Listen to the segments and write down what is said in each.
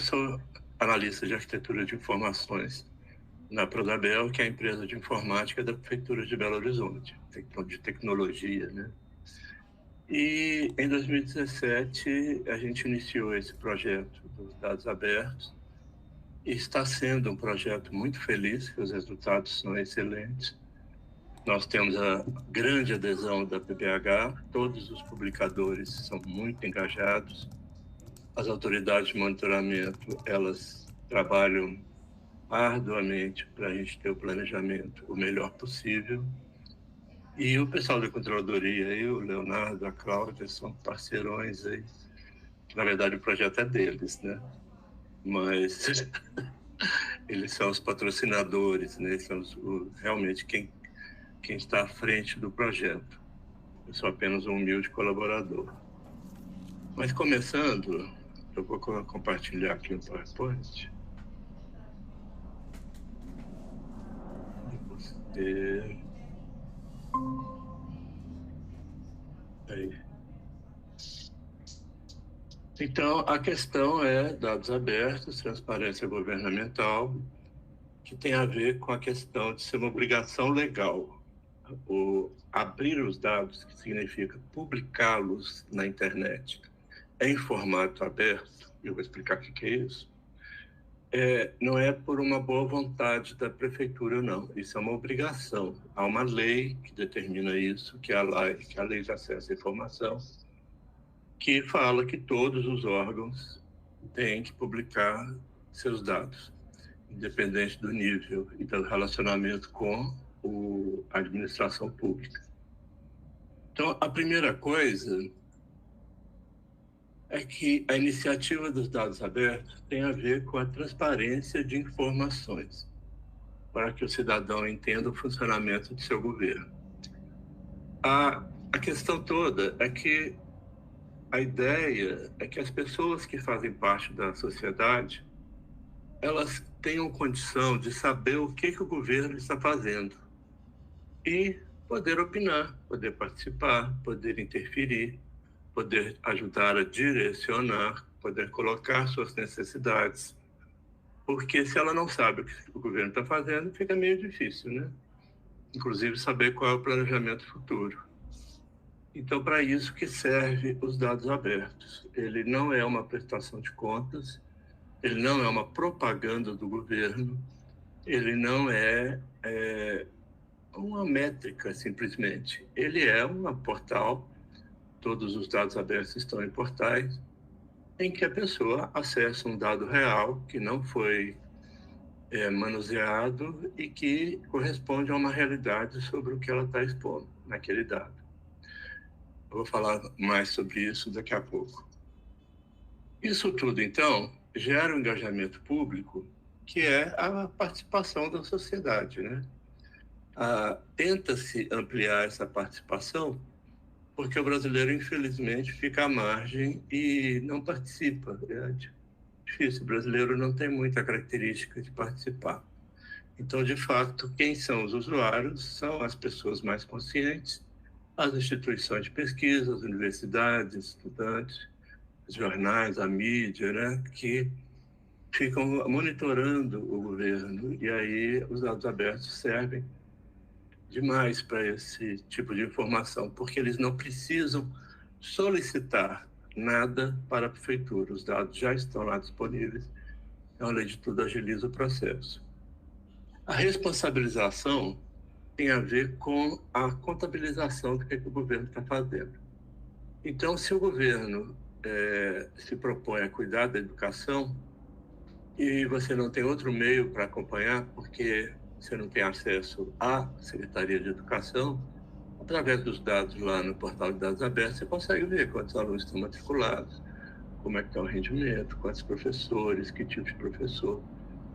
sou analista de arquitetura de informações na Prodabel, que é a empresa de informática da Prefeitura de Belo Horizonte, de tecnologia, né? E em 2017 a gente iniciou esse projeto dos dados abertos e está sendo um projeto muito feliz, que os resultados são excelentes. Nós temos a grande adesão da PBH, todos os publicadores são muito engajados, as autoridades de monitoramento, elas trabalham arduamente para a gente ter o planejamento o melhor possível. E o pessoal da controladoria, o Leonardo, a Cláudia, são parceirões aí. Na verdade, o projeto é deles, né? Mas eles são os patrocinadores, né? São realmente quem está à frente do projeto. Eu sou apenas um humilde colaborador. Mas começando, eu vou compartilhar aqui um PowerPoint. Aí. Então, a questão é dados abertos, transparência governamental, que tem a ver com a questão de ser uma obrigação legal. O abrir os dados, que significa publicá-los na internet, em formato aberto, eu vou explicar o que é isso, não é por uma boa vontade da prefeitura, não. Isso é uma obrigação. Há uma lei que determina isso, que é a lei de acesso à informação, que fala que todos os órgãos têm que publicar seus dados, independente do nível e do relacionamento com a administração pública. Então, a primeira coisa é que a iniciativa dos dados abertos tem a ver com a transparência de informações, para que o cidadão entenda o funcionamento de seu governo. A questão toda é que a ideia é que as pessoas que fazem parte da sociedade, elas tenham condição de saber o que o governo está fazendo e poder opinar, poder participar, poder interferir, poder ajudar a direcionar, poder colocar suas necessidades. Porque se ela não sabe o que o governo está fazendo, fica meio difícil, né? Inclusive saber qual é o planejamento futuro. Então, para isso que serve os dados abertos. Ele não é uma prestação de contas, ele não é uma propaganda do governo, ele não é uma métrica, simplesmente. Ele é um portal, todos os dados abertos estão em portais, em que a pessoa acessa um dado real que não foi manuseado e que corresponde a uma realidade sobre o que ela está expondo naquele dado. Eu vou falar mais sobre isso daqui a pouco. Isso tudo, então, gera um engajamento público, que é a participação da sociedade, né? Tenta-se ampliar essa participação, porque o brasileiro, infelizmente, fica à margem e não participa. É difícil, o brasileiro não tem muita característica de participar. Então, de fato, quem são os usuários são as pessoas mais conscientes, as instituições de pesquisa, as universidades, estudantes, os jornais, a mídia, né, que ficam monitorando o governo. E aí os dados abertos servem demais para esse tipo de informação, porque eles não precisam solicitar nada para a prefeitura. Os dados já estão lá disponíveis. Então, além de tudo, agiliza o processo. A responsabilização tem a ver com a contabilização do que o governo está fazendo. Então, se o governo se propõe a cuidar da educação e você não tem outro meio para acompanhar, porque você não tem acesso à Secretaria de Educação, através dos dados lá no portal de dados abertos, você consegue ver quantos alunos estão matriculados, como é que está o rendimento, quantos professores, que tipo de professor.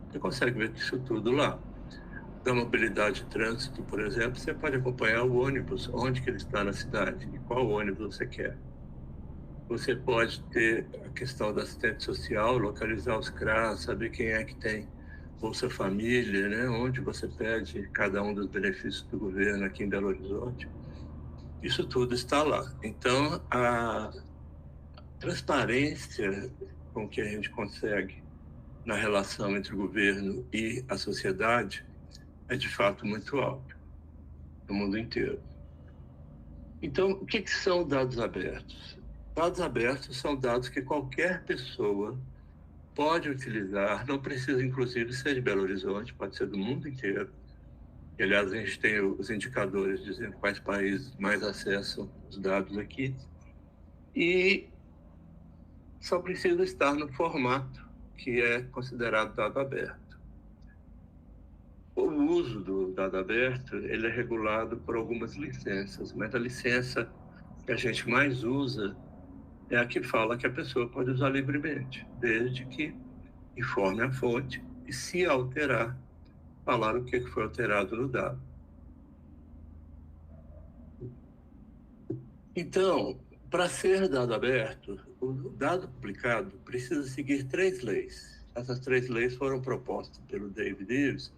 Você consegue ver isso tudo lá. Da mobilidade de trânsito, por exemplo, você pode acompanhar o ônibus, onde que ele está na cidade e qual ônibus você quer. Você pode ter a questão da assistente social, localizar os CRAS, saber quem é que tem Bolsa Família, né? Onde você pede cada um dos benefícios do governo aqui em Belo Horizonte. Isso tudo está lá. Então, a transparência com que a gente consegue na relação entre o governo e a sociedade é de fato muito alto no mundo inteiro. Então, o que são dados abertos? Dados abertos são dados que qualquer pessoa pode utilizar, não precisa inclusive ser de Belo Horizonte, pode ser do mundo inteiro. E, aliás, a gente tem os indicadores dizendo quais países mais acessam os dados aqui. E só precisa estar no formato que é considerado dado aberto. O uso do dado aberto ele é regulado por algumas licenças, mas a licença que a gente mais usa é a que fala que a pessoa pode usar livremente, desde que informe a fonte e, se alterar, falar o que foi alterado no dado. Então, para ser dado aberto, o dado publicado precisa seguir 3 leis. Essas 3 leis foram propostas pelo David Eves,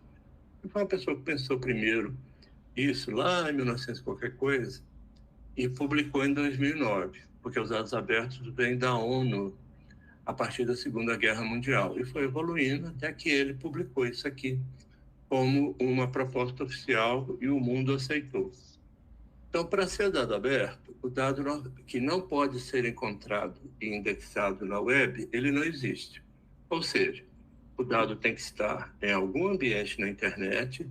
que foi uma pessoa que pensou primeiro isso lá em 1900 qualquer coisa e publicou em 2009, porque os dados abertos vêm da ONU a partir da Segunda Guerra Mundial e foi evoluindo até que ele publicou isso aqui como uma proposta oficial e o mundo aceitou. Então, para ser dado aberto, o dado que não pode ser encontrado e indexado na web, ele não existe. Ou seja, o dado tem que estar em algum ambiente na internet,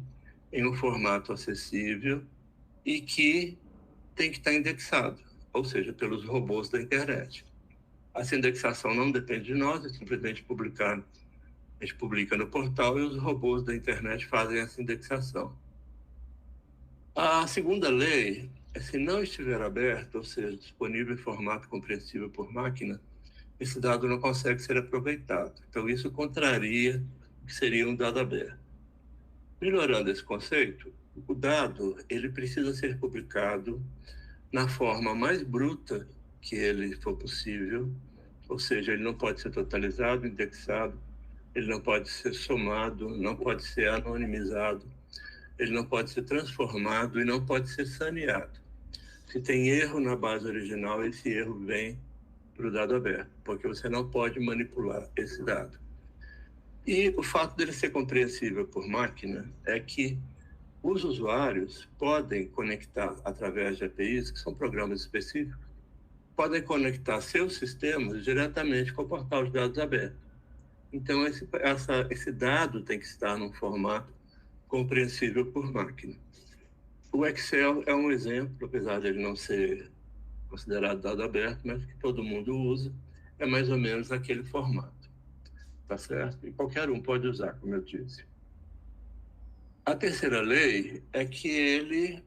em um formato acessível e que tem que estar indexado, ou seja, pelos robôs da internet. Essa indexação não depende de nós, é simplesmente publicar. A gente publica no portal e os robôs da internet fazem essa indexação. A segunda lei é se não estiver aberto, ou seja, disponível em formato compreensível por máquina, esse dado não consegue ser aproveitado. Então, isso contraria o que seria um dado aberto. Melhorando esse conceito, o dado ele precisa ser publicado na forma mais bruta que ele for possível, ou seja, ele não pode ser totalizado, indexado, ele não pode ser somado, não pode ser anonimizado, ele não pode ser transformado e não pode ser saneado. Se tem erro na base original, esse erro vem para o dado aberto, porque você não pode manipular esse dado. E o fato dele ser compreensível por máquina é que os usuários podem conectar através de APIs, que são programas específicos, podem conectar seus sistemas diretamente com o portal de dados abertos. Então, esse dado tem que estar num formato compreensível por máquina. O Excel é um exemplo, apesar de ele não ser considerado dado aberto, mas que todo mundo usa, é mais ou menos aquele formato, tá certo? E qualquer um pode usar, como eu disse. A terceira lei é que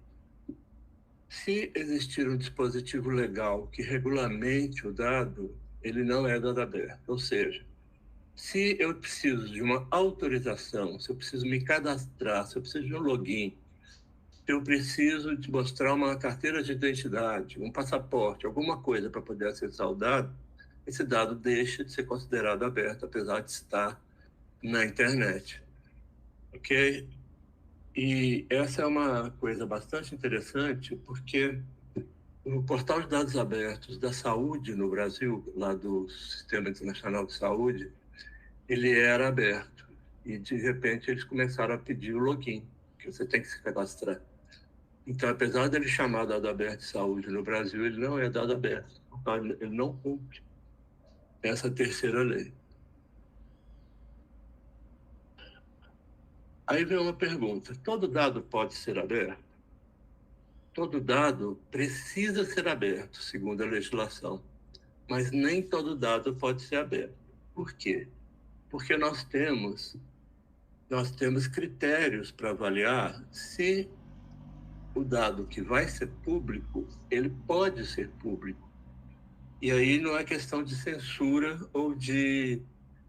se existir um dispositivo legal que regulamente o dado, ele não é dado aberto. Ou seja, se eu preciso de uma autorização, se eu preciso me cadastrar, se eu preciso de um login, se eu preciso de mostrar uma carteira de identidade, um passaporte, alguma coisa para poder acessar o dado, esse dado deixa de ser considerado aberto, apesar de estar na internet. Ok? E essa é uma coisa bastante interessante, porque o portal de dados abertos da saúde no Brasil, lá do Sistema Internacional de Saúde, ele era aberto. E, de repente, eles começaram a pedir o login, que você tem que se cadastrar. Então, apesar dele chamar dado aberto de saúde no Brasil, ele não é dado aberto. Ele não cumpre essa terceira lei. Aí vem uma pergunta: todo dado pode ser aberto? Todo dado precisa ser aberto, segundo a legislação, mas nem todo dado pode ser aberto. Por quê? Porque nós temos critérios para avaliar se o dado que vai ser público, ele pode ser público. E aí não é questão de censura ou de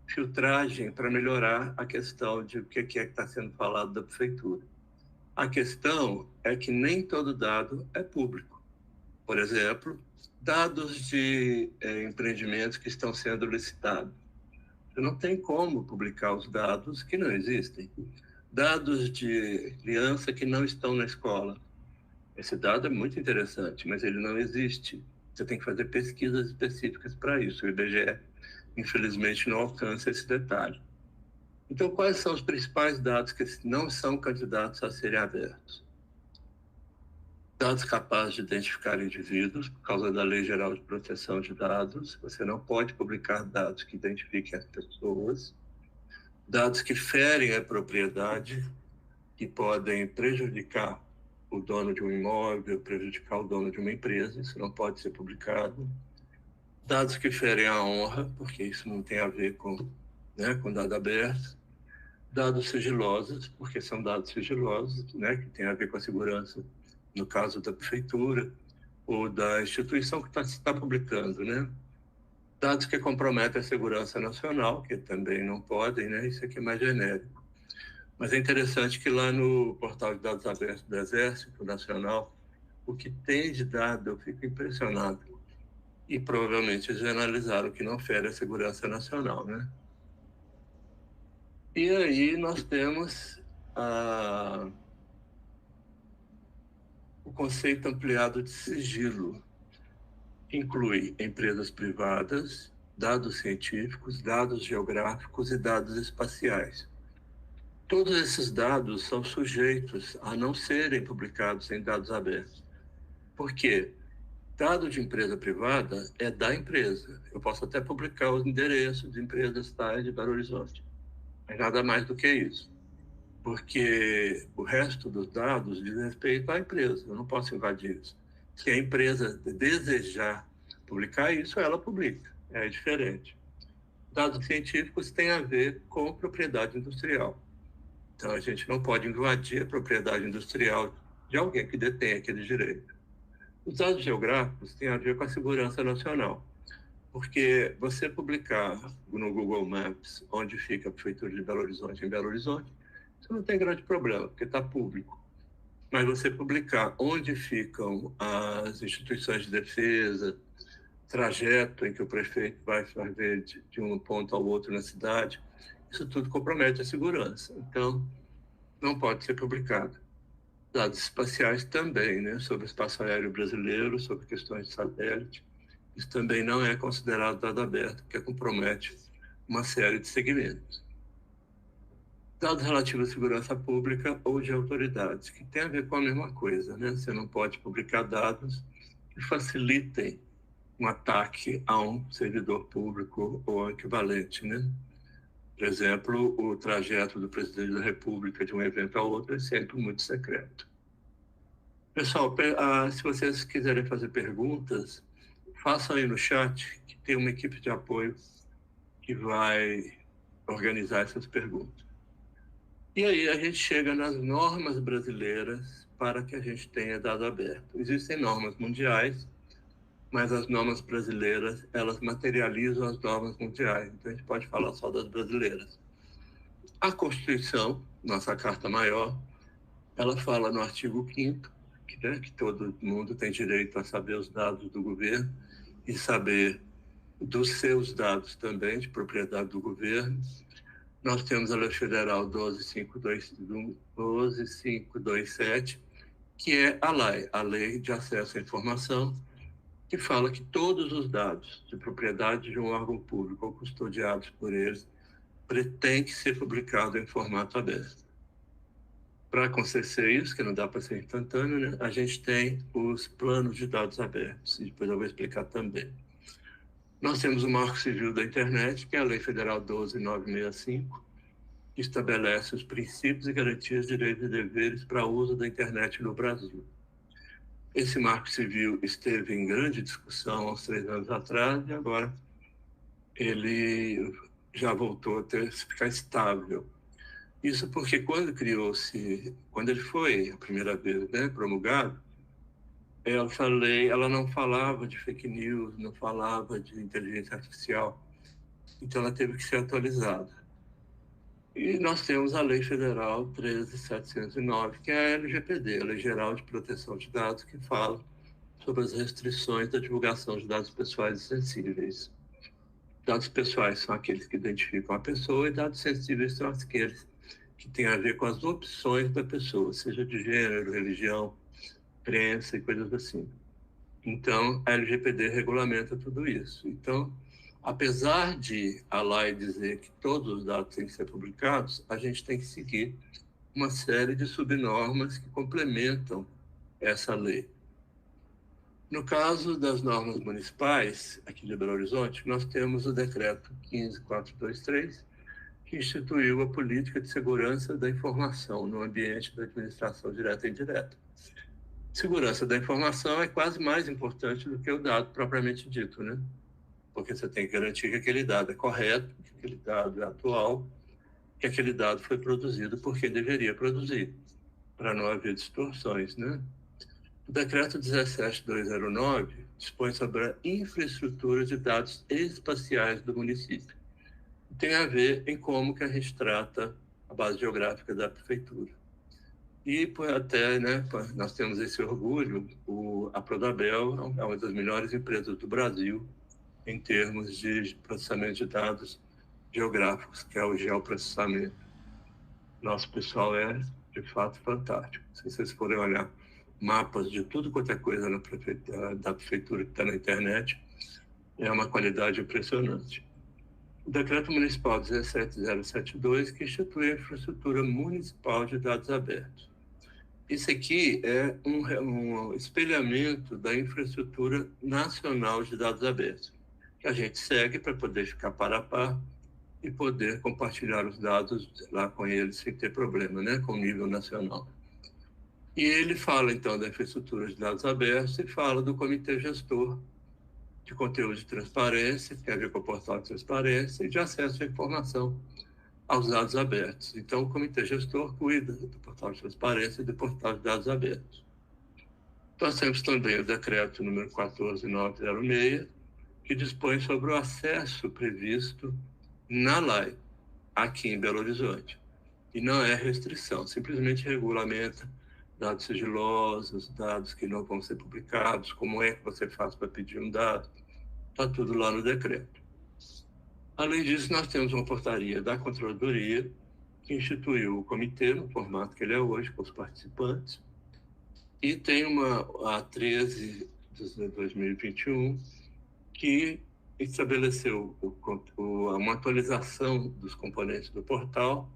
filtragem para melhorar a questão de o que é que está sendo falado da prefeitura. A questão é que nem todo dado é público. Por exemplo, dados de empreendimentos que estão sendo licitados. Você não tem como publicar os dados que não existem. Dados de criança que não estão na escola. Esse dado é muito interessante, mas ele não existe. Você tem que fazer pesquisas específicas para isso. O IBGE, infelizmente, não alcança esse detalhe. Então, quais são os principais dados que não são candidatos a serem abertos? Dados capazes de identificar indivíduos, por causa da Lei Geral de Proteção de Dados. Você não pode publicar dados que identifiquem as pessoas. Dados que ferem a propriedade, que podem prejudicar o dono de um imóvel, prejudicar o dono de uma empresa, isso não pode ser publicado. Dados que ferem a honra, porque isso não tem a ver com dado aberto. Dados sigilosos, porque são dados sigilosos, que tem a ver com a segurança, no caso da prefeitura ou da instituição que está publicando, Dados que comprometem a segurança nacional, que também não podem, Isso aqui é mais genérico. Mas é interessante que lá no portal de dados abertos do Exército Nacional, o que tem de dado, eu fico impressionado. E provavelmente eles analisaram que não fere a segurança nacional, E aí nós temos o conceito ampliado de sigilo, que inclui empresas privadas, dados científicos, dados geográficos e dados espaciais. Todos esses dados são sujeitos a não serem publicados em dados abertos. Por quê? Dado de empresa privada é da empresa. Eu posso até publicar os endereços de empresas tais de Belo Horizonte, mas nada mais do que isso. Porque o resto dos dados diz respeito à empresa. Eu não posso invadir isso. Se a empresa desejar publicar isso, ela publica. É diferente. Dados científicos têm a ver com propriedade industrial. Então, a gente não pode invadir a propriedade industrial de alguém que detém aquele direito. Os dados geográficos têm a ver com a segurança nacional, porque você publicar no Google Maps onde fica a Prefeitura de Belo Horizonte, em Belo Horizonte, isso não tem grande problema, porque está público. Mas você publicar onde ficam as instituições de defesa, trajeto em que o prefeito vai fazer de um ponto ao outro na cidade, isso tudo compromete a segurança. Então, não pode ser publicado. Dados espaciais também, sobre o espaço aéreo brasileiro, sobre questões de satélite. Isso também não é considerado dado aberto, porque compromete uma série de segmentos. Dados relativos à segurança pública ou de autoridades, que tem a ver com a mesma coisa, Você não pode publicar dados que facilitem um ataque a um servidor público ou equivalente, Por exemplo, o trajeto do presidente da República de um evento a outro é sempre muito secreto. Pessoal, se vocês quiserem fazer perguntas, façam aí no chat, que tem uma equipe de apoio que vai organizar essas perguntas. E aí a gente chega nas normas brasileiras para que a gente tenha dado aberto. Existem normas mundiais, mas as normas brasileiras, elas materializam as normas mundiais. Então a gente pode falar só das brasileiras. A Constituição, nossa Carta Maior, ela fala no artigo 5º, que todo mundo tem direito a saber os dados do governo e saber dos seus dados também, de propriedade do governo. Nós temos a Lei Federal 12.527, que é a Lei de Acesso à Informação, que fala que todos os dados de propriedade de um órgão público ou custodiados por eles têm que ser publicados em formato aberto. Para acontecer isso, que não dá para ser instantâneo, a gente tem os planos de dados abertos, e depois eu vou explicar também. Nós temos o Marco Civil da Internet, que é a Lei Federal 12.965, que estabelece os princípios e garantias de direitos e deveres para o uso da internet no Brasil. Esse Marco Civil esteve em grande discussão há uns 3 anos atrás e agora ele já voltou a ficar estável. Isso porque quando ele foi a primeira vez promulgado, essa lei ela não falava de fake news, não falava de inteligência artificial, então ela teve que ser atualizada. E nós temos a Lei Federal 13.709, que é a LGPD, a Lei Geral de Proteção de Dados, que fala sobre as restrições da divulgação de dados pessoais e sensíveis. Dados pessoais são aqueles que identificam a pessoa e dados sensíveis são aqueles que têm a ver com as opções da pessoa, seja de gênero, religião, crença e coisas assim. Então, a LGPD regulamenta tudo isso. Então, Apesar de a lei dizer que todos os dados têm que ser publicados, a gente tem que seguir uma série de subnormas que complementam essa lei. No caso das normas municipais, aqui de Belo Horizonte, nós temos o decreto 15423, que instituiu a política de segurança da informação no ambiente da administração direta e indireta. Segurança da informação é quase mais importante do que o dado propriamente dito, né? Porque você tem que garantir que aquele dado é correto, que aquele dado é atual, que aquele dado foi produzido porque deveria produzir, para não haver distorções, né? O decreto 17209 dispõe sobre a infraestrutura de dados espaciais do município. Tem a ver em como que a gente trata a base geográfica da prefeitura. E até, né, nós temos esse orgulho, a Prodabel é uma das melhores empresas do Brasil em termos de processamento de dados geográficos, que é o geoprocessamento. Nosso pessoal é, de fato, fantástico. Se vocês forem olhar mapas de tudo quanto é coisa da prefeitura que está na internet, é uma qualidade impressionante. O Decreto Municipal 17072, que institui a infraestrutura municipal de dados abertos. Isso aqui é um espelhamento da infraestrutura nacional de dados abertos, que a gente segue para poder ficar par a par e poder compartilhar os dados lá com eles sem ter problema, né, com o nível nacional. E ele fala, então, da infraestrutura de dados abertos e fala do Comitê Gestor de Conteúdo de Transparência, que tem a ver com o portal de transparência, e de acesso à informação aos dados abertos. Então, o Comitê Gestor cuida do portal de transparência e do portal de dados abertos. Nós temos também o decreto número 14906, que dispõe sobre o acesso previsto na lei, aqui em Belo Horizonte. E não é restrição, simplesmente regulamenta dados sigilosos, dados que não vão ser publicados, como é que você faz para pedir um dado, está tudo lá no decreto. Além disso, nós temos uma portaria da Controladoria, que instituiu o comitê no formato que ele é hoje, com os participantes, e tem a 13 de 2021, que estabeleceu uma atualização dos componentes do portal,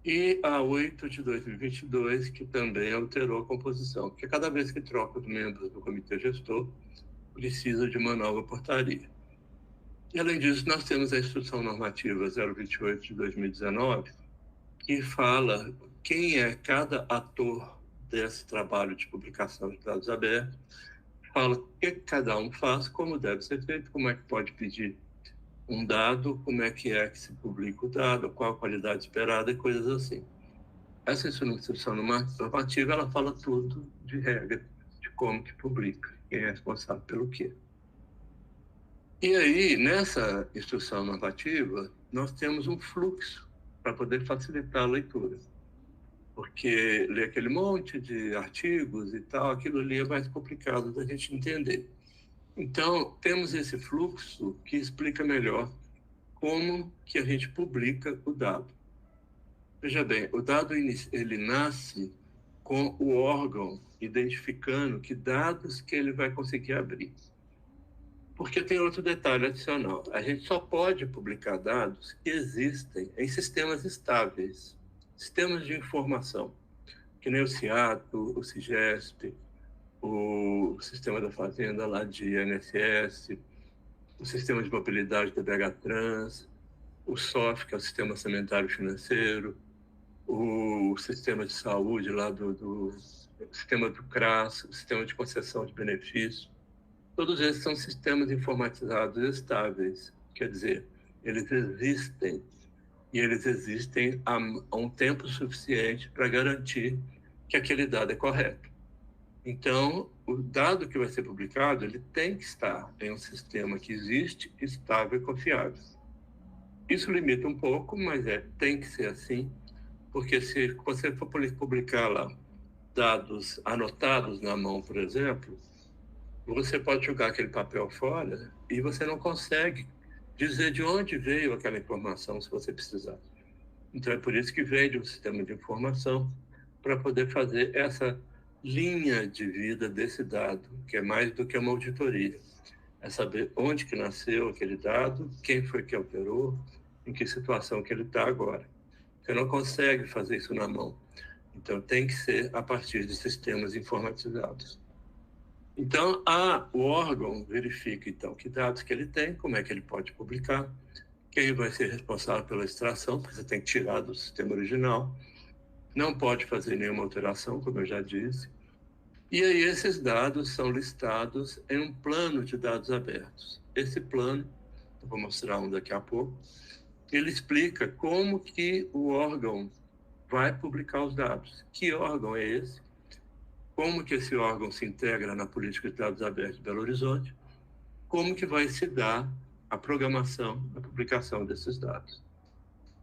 e a 8 de 2022, que também alterou a composição, porque cada vez que troca os membros do comitê gestor, precisa de uma nova portaria. E, além disso, nós temos a Instrução Normativa 028 de 2019, que fala quem é cada ator desse trabalho de publicação de dados abertos, fala o que cada um faz, como deve ser feito, como é que pode pedir um dado, como é que se publica o dado, qual a qualidade esperada e coisas assim. Essa instrução normativa, ela fala tudo de regra, de como que publica, quem é responsável pelo quê. E aí, nessa instrução normativa, nós temos um fluxo para poder facilitar a leitura. Porque ler aquele monte de artigos e tal, aquilo ali é mais complicado da gente entender. Então, temos esse fluxo que explica melhor como que a gente publica o dado. Veja bem, o dado ele nasce com o órgão identificando que dados que ele vai conseguir abrir. Porque tem outro detalhe adicional. A gente só pode publicar dados que existem em sistemas estáveis, sistemas de informação, que nem o CIATO, o CIGESP, o Sistema da Fazenda lá de INSS, o Sistema de Mobilidade da BH-Trans, o SOF, que é o Sistema Orçamentário Financeiro, o Sistema de Saúde lá do Sistema do CRAS, o Sistema de Concessão de Benefícios. Todos esses são sistemas informatizados estáveis, quer dizer, eles existem, e eles existem há um tempo suficiente para garantir que aquele dado é correto. Então, o dado que vai ser publicado, ele tem que estar em um sistema que existe, estável e confiável. Isso limita um pouco, mas tem que ser assim, porque se você for publicar lá dados anotados na mão, por exemplo, você pode jogar aquele papel fora e você não consegue dizer de onde veio aquela informação se você precisar. Então, é por isso que vem de um sistema de informação para poder fazer essa linha de vida desse dado, que é mais do que uma auditoria. é saber onde que nasceu aquele dado, quem foi que alterou, em que situação que ele está agora. Você não consegue fazer isso na mão. Então, tem que ser a partir de sistemas informatizados. Então, o órgão verifica, então, que dados que ele tem, como é que ele pode publicar, quem vai ser responsável pela extração, porque você tem que tirar do sistema original, não pode fazer nenhuma alteração, como eu já disse. E aí esses dados são listados em um plano de dados abertos. Esse plano, eu vou mostrar um daqui a pouco, ele explica como que o órgão vai publicar os dados. Que órgão é esse? Como que esse órgão se integra na política de dados abertos de Belo Horizonte? Como que vai se dar a programação, a publicação desses dados?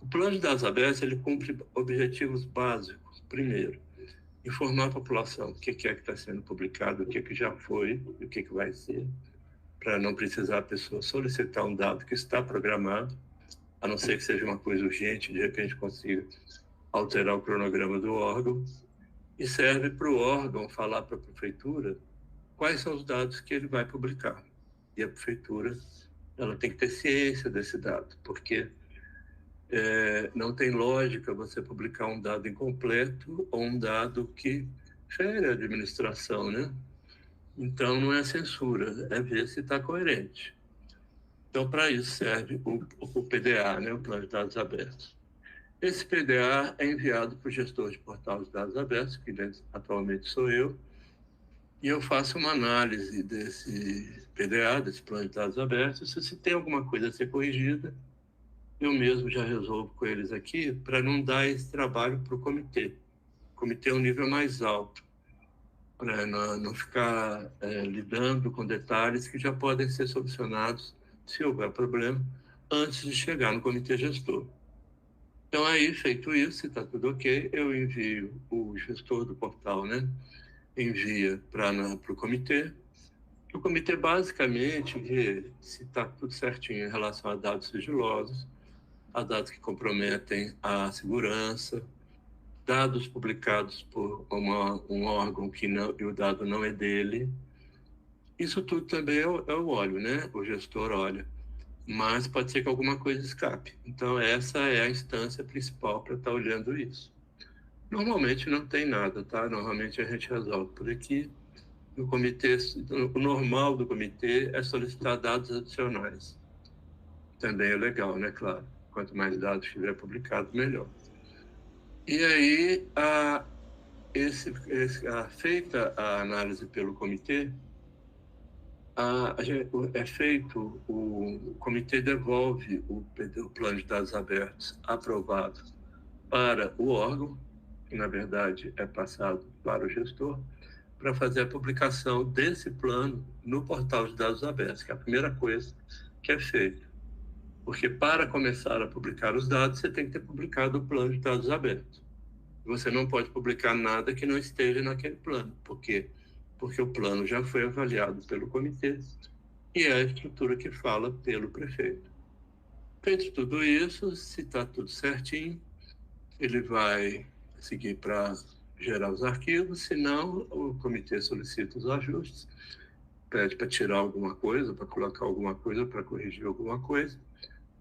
O plano de dados abertos, ele cumpre objetivos básicos. Primeiro, informar a população o que é que está sendo publicado, o que já foi e o que vai ser, para não precisar a pessoa solicitar um dado que está programado, a não ser que seja uma coisa urgente, de repente consiga alterar o cronograma do órgão, e serve para o órgão falar para a prefeitura quais são os dados que ele vai publicar. E a prefeitura, ela tem que ter ciência desse dado, porque não tem lógica você publicar um dado incompleto ou um dado que fere a administração, né? Então, não é censura, é ver se está coerente. Então, para isso serve o PDA, né? O Plano de Dados Abertos. Esse PDA é enviado para o gestor de portal de dados abertos, que atualmente sou eu, e eu faço uma análise desse PDA, desse Plano de Dados Abertos. Se tem alguma coisa a ser corrigida, eu mesmo já resolvo com eles aqui, para não dar esse trabalho para o comitê. O comitê é um nível mais alto, para não ficar lidando com detalhes que já podem ser solucionados, se houver problema, antes de chegar no comitê gestor. Então, aí, feito isso, se está tudo ok, eu envio o gestor do portal, né? Envia para o comitê. O comitê, basicamente, vê se está tudo certinho em relação a dados sigilosos, a dados que comprometem a segurança, dados publicados por um órgão e o dado não é dele. Isso tudo também eu olho, né? O gestor olha. Mas pode ser que alguma coisa escape. Então, essa é a instância principal para estar olhando isso. Normalmente não tem nada, tá? Normalmente a gente resolve por aqui. No comitê, o normal do comitê é solicitar dados adicionais. Também é legal, né? Claro. Quanto mais dados tiver publicado, melhor. E aí, feita a análise pelo comitê, é feito, o comitê devolve o plano de dados abertos aprovado para o órgão, que na verdade é passado para o gestor, para fazer a publicação desse plano no portal de dados abertos, que é a primeira coisa que é feita. Porque para começar a publicar os dados, você tem que ter publicado o plano de dados abertos. Você não pode publicar nada que não esteja naquele plano. Por quê? Porque o plano já foi avaliado pelo comitê e é a estrutura que fala pelo prefeito. Feito tudo isso, se está tudo certinho, ele vai seguir para gerar os arquivos, senão o comitê solicita os ajustes, pede para tirar alguma coisa, para colocar alguma coisa, para corrigir alguma coisa,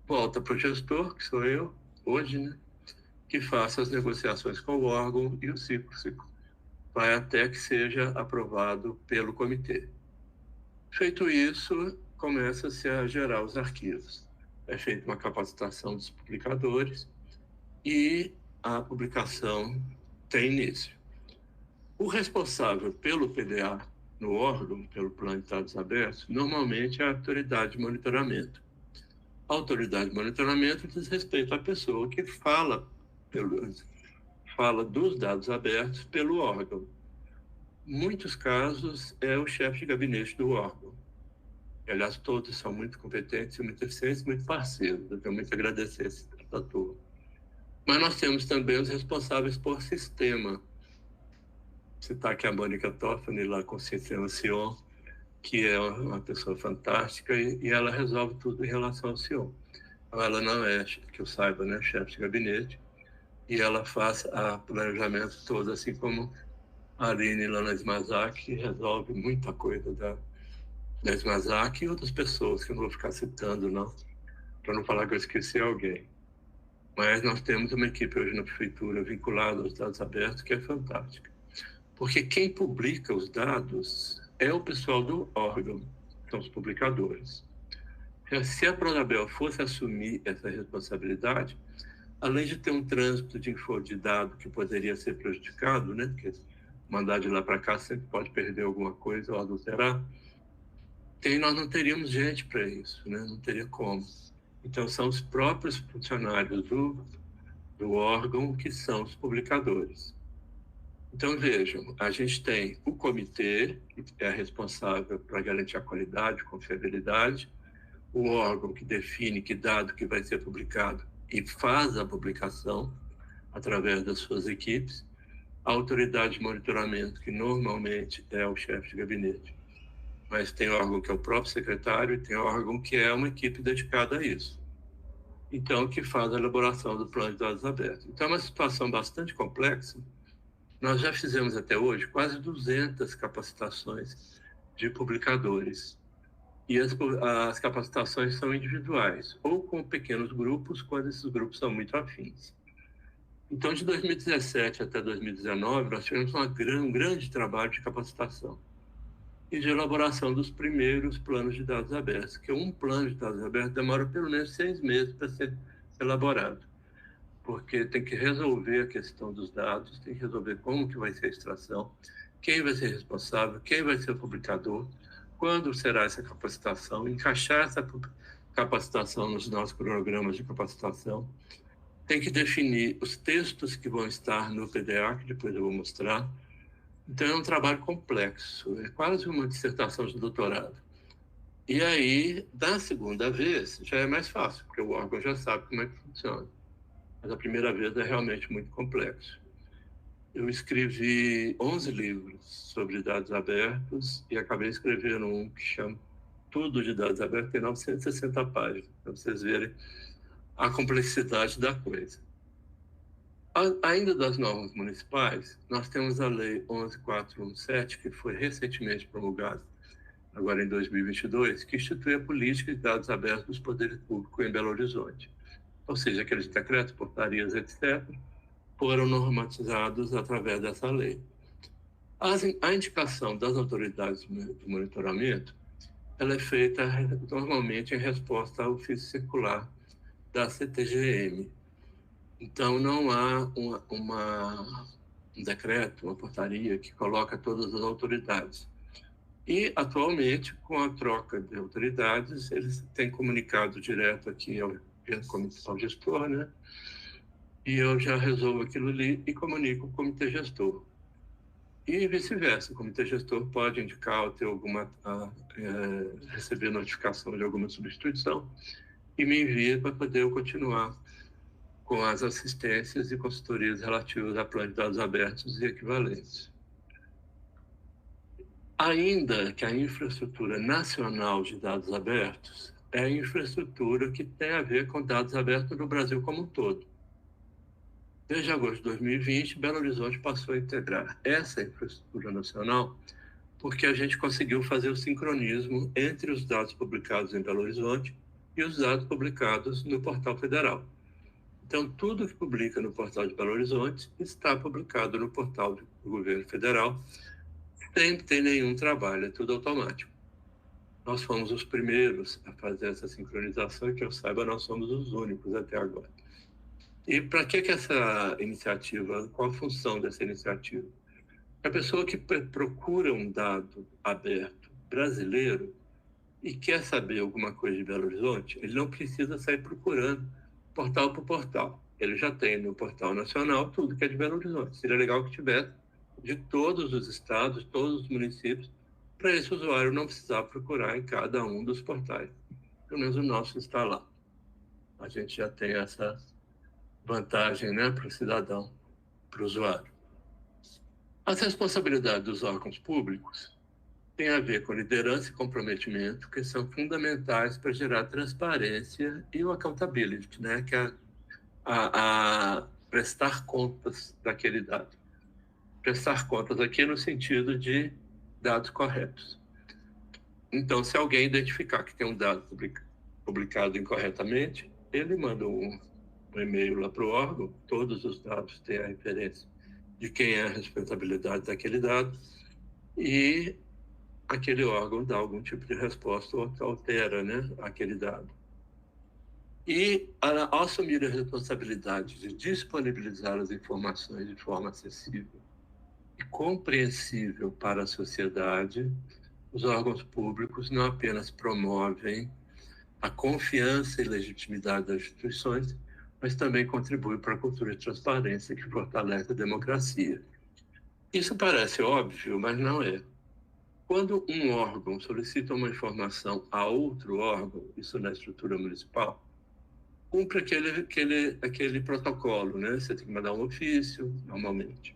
volta para o gestor, que sou eu, hoje, né, que faça as negociações com o órgão e o ciclo vai até que seja aprovado pelo comitê. Feito isso, começa-se a gerar os arquivos. É feita uma capacitação dos publicadores e a publicação tem início. O responsável pelo PDA no órgão, pelo Plano de Dados Abertos, normalmente é a autoridade de monitoramento. A autoridade de monitoramento diz respeito à pessoa que fala dos dados abertos pelo órgão. Em muitos casos, é o chefe de gabinete do órgão. Aliás, todos são muito competentes, muito eficientes, muito parceiros. Eu tenho muito a agradecer a esse trator. Mas nós temos também os responsáveis por sistema. Citar aqui a Mônica Toffoli, lá com o sistema Sion, que é uma pessoa fantástica e ela resolve tudo em relação ao Sion. Então, ela não é, que eu saiba, né, chefe de gabinete, e ela faz o planejamento todo, assim como a Aline Lana Smazak, que resolve muita coisa Desmazac e outras pessoas, que eu não vou ficar citando, não, para não falar que eu esqueci alguém. Mas nós temos uma equipe hoje na prefeitura vinculada aos dados abertos que é fantástica. Porque quem publica os dados é o pessoal do órgão, são os publicadores. Se a Pronabel fosse assumir essa responsabilidade, além de ter um trânsito de dado que poderia ser prejudicado, né? Porque mandar de lá para cá sempre pode perder alguma coisa ou adulterar, nós não teríamos gente para isso, né? Não teria como. Então, são os próprios funcionários do órgão que são os publicadores. Então, vejam, a gente tem o comitê, que é responsável para garantir a qualidade, confiabilidade, o órgão que define que dado que vai ser publicado e faz a publicação através das suas equipes, a autoridade de monitoramento, que normalmente é o chefe de gabinete, mas tem órgão que é o próprio secretário e tem órgão que é uma equipe dedicada a isso. Então, que faz a elaboração do plano de dados abertos. Então, é uma situação bastante complexa. Nós já fizemos até hoje quase 200 capacitações de publicadores. E as capacitações são individuais, ou com pequenos grupos, quando esses grupos são muito afins. Então, de 2017 até 2019, nós tivemos um grande trabalho de capacitação e de elaboração dos primeiros planos de dados abertos, que um plano de dados abertos demora pelo menos 6 meses para ser elaborado, porque tem que resolver a questão dos dados, tem que resolver como que vai ser a extração, quem vai ser responsável, quem vai ser o publicador, quando será essa capacitação, encaixar essa capacitação nos nossos programas de capacitação, tem que definir os textos que vão estar no PDA, que depois eu vou mostrar. Então, é um trabalho complexo, é quase uma dissertação de doutorado. E aí, da segunda vez, já é mais fácil, porque o órgão já sabe como é que funciona. Mas a primeira vez é realmente muito complexo. Eu escrevi 11 livros sobre dados abertos e acabei escrevendo um que chama Tudo de Dados Abertos, tem 960 páginas, para vocês verem a complexidade da coisa. Ainda das normas municipais, nós temos a Lei 11.417, que foi recentemente promulgada, agora em 2022, que institui a política de dados abertos dos poderes públicos em Belo Horizonte. Ou seja, aqueles decretos, portarias, etc., foram normatizados através dessa lei. A indicação das autoridades de monitoramento, ela é feita normalmente em resposta ao ofício circular da CTGM. Então, não há um decreto, uma portaria que coloca todas as autoridades. E, atualmente, com a troca de autoridades, eles têm comunicado direto aqui ao gestor, né? E eu já resolvo aquilo ali e comunico o comitê gestor. E vice-versa, o comitê gestor pode indicar ou ter receber notificação de alguma substituição e me envia para poder eu continuar com as assistências e consultorias relativas a plano de dados abertos e equivalentes. Ainda que a infraestrutura nacional de dados abertos é a infraestrutura que tem a ver com dados abertos no Brasil como um todo. Desde agosto de 2020, Belo Horizonte passou a integrar essa infraestrutura nacional porque a gente conseguiu fazer o sincronismo entre os dados publicados em Belo Horizonte e os dados publicados no Portal Federal. Então, tudo que publica no Portal de Belo Horizonte está publicado no Portal do Governo Federal, sem ter nenhum trabalho, é tudo automático. Nós fomos os primeiros a fazer essa sincronização, e que eu saiba, nós somos os únicos até agora. E para que essa iniciativa, qual a função dessa iniciativa? A pessoa que procura um dado aberto brasileiro e quer saber alguma coisa de Belo Horizonte, ele não precisa sair procurando portal por portal. Ele já tem no portal nacional tudo que é de Belo Horizonte. Seria legal que tivesse de todos os estados, todos os municípios, para esse usuário não precisar procurar em cada um dos portais. Pelo menos o nosso está lá. A gente já tem essa vantagem, né, para o cidadão, para o usuário. As responsabilidades dos órgãos públicos têm a ver com liderança e comprometimento, que são fundamentais para gerar transparência e o accountability, né, que é a prestar contas daquele dado. Prestar contas aqui no sentido de dados corretos. Então, se alguém identificar que tem um dado publicado incorretamente, ele manda um e-mail lá para o órgão, todos os dados têm a referência de quem é a responsabilidade daquele dado, e aquele órgão dá algum tipo de resposta ou altera, né, aquele dado. E, ao assumir a responsabilidade de disponibilizar as informações de forma acessível e compreensível para a sociedade, os órgãos públicos não apenas promovem a confiança e legitimidade das instituições, mas também contribuem para a cultura de transparência que fortalece a democracia. Isso parece óbvio, mas não é. Quando um órgão solicita uma informação a outro órgão, isso na estrutura municipal, cumpre aquele protocolo, né? Você tem que mandar um ofício, normalmente.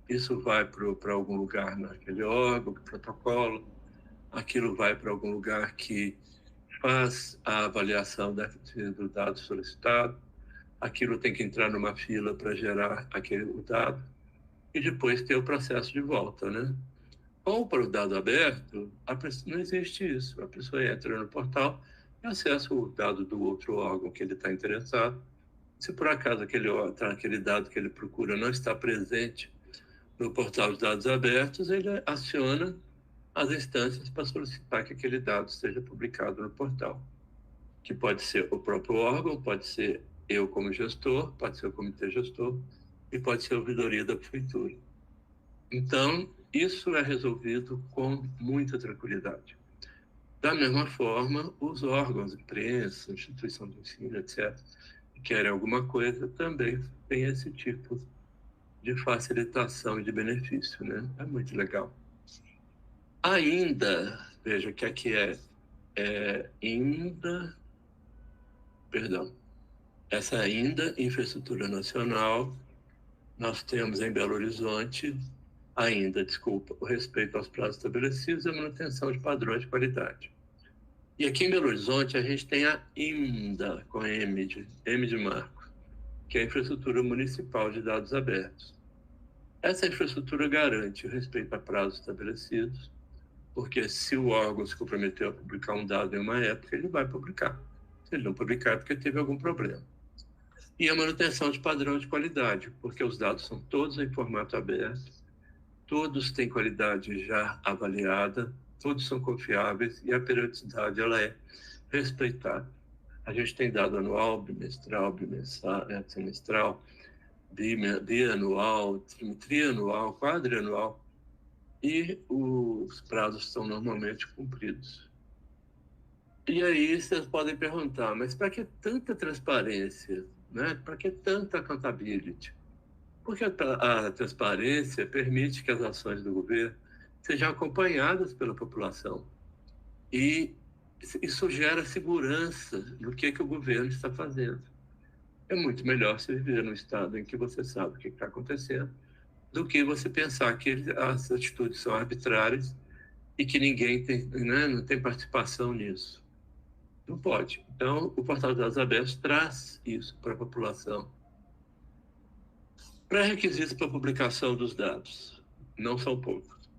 Isso vai para algum lugar naquele órgão, que protocolo, aquilo vai para algum lugar que faz a avaliação do dado solicitado, aquilo tem que entrar numa fila para gerar o dado, e depois ter o processo de volta, né? Ou para o dado aberto, não existe isso. A pessoa entra no portal e acessa o dado do outro órgão que ele está interessado. Se por acaso aquele dado que ele procura não está presente no portal de dados abertos, ele aciona as instâncias para solicitar que aquele dado seja publicado no portal, que pode ser o próprio órgão, pode ser eu como gestor, pode ser o comitê gestor e pode ser a ouvidoria da prefeitura. Então, isso é resolvido com muita tranquilidade. Da mesma forma, os órgãos, imprensa, instituição de ensino, etc., que querem alguma coisa, também tem esse tipo de facilitação e de benefício, né? É muito legal. Ainda, veja que aqui essa ainda infraestrutura nacional, nós temos em Belo Horizonte o respeito aos prazos estabelecidos e a manutenção de padrões de qualidade. E aqui em Belo Horizonte a gente tem a INDA, com M de Marco, que é a Infraestrutura Municipal de Dados Abertos. Essa infraestrutura garante o respeito a prazos estabelecidos, porque se o órgão se comprometeu a publicar um dado em uma época, ele vai publicar. Se ele não publicar, é porque teve algum problema. E a manutenção de padrão de qualidade, porque os dados são todos em formato aberto, todos têm qualidade já avaliada, todos são confiáveis e a periodicidade ela é respeitada. A gente tem dado anual, bimestral, semestral, bianual, trianual, quadrianual, e os prazos são normalmente cumpridos. E aí vocês podem perguntar, mas para que tanta transparência? Né? Para que tanta accountability? Porque a transparência permite que as ações do governo sejam acompanhadas pela população. E isso gera segurança no que o governo está fazendo. É muito melhor você viver num estado em que você sabe o que está acontecendo, do que você pensar que as atitudes são arbitrárias e que ninguém tem, né, não tem participação nisso. Não pode. Então, o Portal de Dados Abertos traz isso para a população. Pré-requisitos para a publicação dos dados. Não são poucos.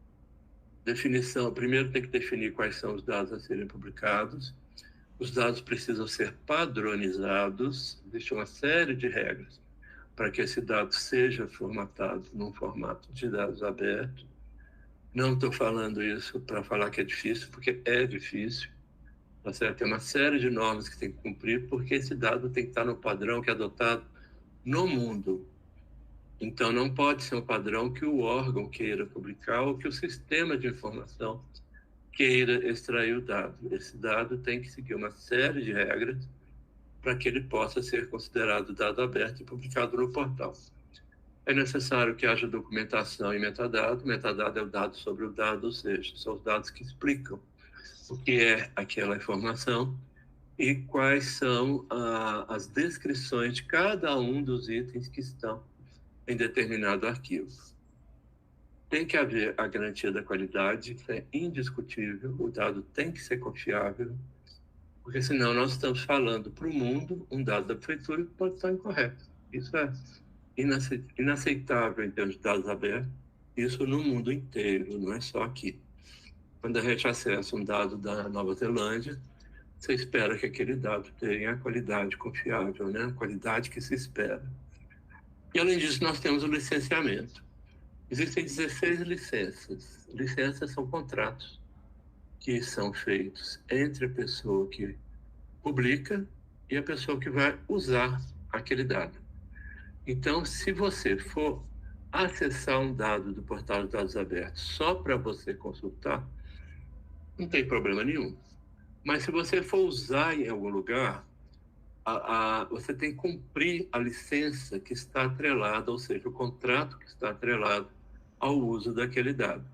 Definição. Primeiro tem que definir quais são os dados a serem publicados. Os dados precisam ser padronizados. Existe uma série de regras para que esse dado seja formatado num formato de dados aberto. Não estou falando isso para falar que é difícil, porque é difícil. Tá certo? Tem uma série de normas que tem que cumprir, porque esse dado tem que estar no padrão que é adotado no mundo. Então, não pode ser um padrão que o órgão queira publicar ou que o sistema de informação queira extrair o dado. Esse dado tem que seguir uma série de regras para que ele possa ser considerado dado aberto e publicado no portal. É necessário que haja documentação e metadado. Metadado é o dado sobre o dado, ou seja, são os dados que explicam o que é aquela informação e quais são as descrições de cada um dos itens que estão em determinado arquivo. Tem que haver a garantia da qualidade, que é indiscutível, o dado tem que ser confiável, porque senão nós estamos falando para o mundo um dado da prefeitura que pode estar incorreto. Isso é inaceitável em termos de dados abertos, isso no mundo inteiro, não é só aqui. Quando a gente acessa um dado da Nova Zelândia, você espera que aquele dado tenha a qualidade confiável, né? A qualidade que se espera. E, além disso, nós temos o licenciamento. Existem 16 licenças. Licenças são contratos que são feitos entre a pessoa que publica e a pessoa que vai usar aquele dado. Então, se você for acessar um dado do portal de dados abertos só para você consultar, não tem problema nenhum. Mas se você for usar em algum lugar, você tem que cumprir a licença que está atrelada, ou seja, o contrato que está atrelado ao uso daquele dado.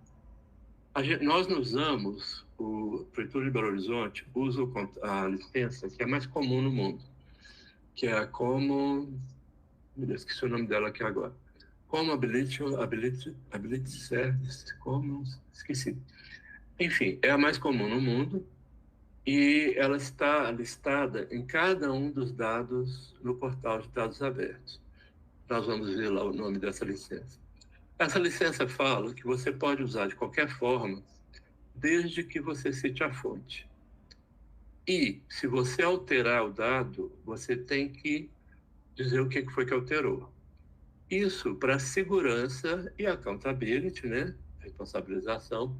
Nós não usamos, o Prefeitura de Belo Horizonte usa a licença que é mais comum no mundo, que é a Common, esqueci o nome dela aqui agora, Common Ability Service, esqueci. Enfim, é a mais comum no mundo e ela está listada em cada um dos dados no portal de dados abertos. Nós vamos ver lá o nome dessa licença. Essa licença fala que você pode usar de qualquer forma, desde que você cite a fonte. E, se você alterar o dado, você tem que dizer o que foi que alterou. Isso para segurança e accountability, né? Responsabilização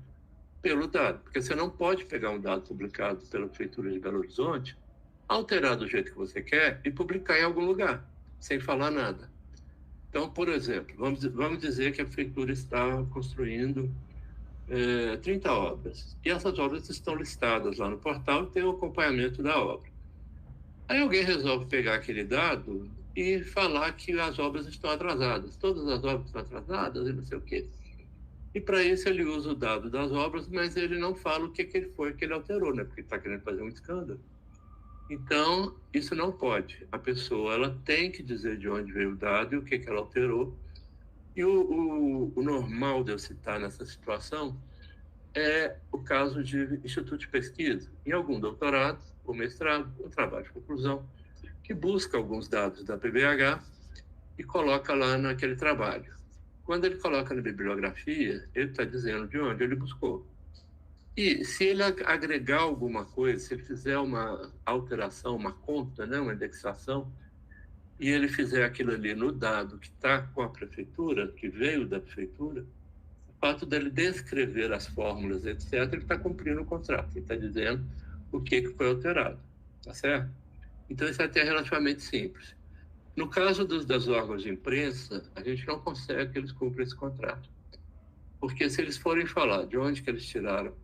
pelo dado. Porque você não pode pegar um dado publicado pela Prefeitura de Belo Horizonte, alterar do jeito que você quer e publicar em algum lugar, sem falar nada. Então, por exemplo, vamos dizer que a Prefeitura está construindo 30 obras. E essas obras estão listadas lá no portal e tem o acompanhamento da obra. Aí alguém resolve pegar aquele dado e falar que as obras estão atrasadas. Todas as obras estão atrasadas e não sei o quê. E para isso ele usa o dado das obras, mas ele não fala o que foi que ele alterou, né? Porque está querendo fazer um escândalo. Então, isso não pode. A pessoa ela tem que dizer de onde veio o dado e o que ela alterou. E o normal de eu citar nessa situação é o caso de instituto de pesquisa, em algum doutorado ou mestrado, ou trabalho de conclusão, que busca alguns dados da PBH e coloca lá naquele trabalho. Quando ele coloca na bibliografia, ele está dizendo de onde ele buscou. E se ele agregar alguma coisa, se ele fizer uma alteração, uma conta, né, uma indexação, e ele fizer aquilo ali no dado que está com a prefeitura, que veio da prefeitura, o fato dele descrever as fórmulas, etc., ele está cumprindo o contrato, ele está dizendo o que foi alterado, tá certo? Então, isso é até relativamente simples. No caso das órgãos de imprensa, a gente não consegue que eles cumpram esse contrato. Porque se eles forem falar de onde que eles tiraram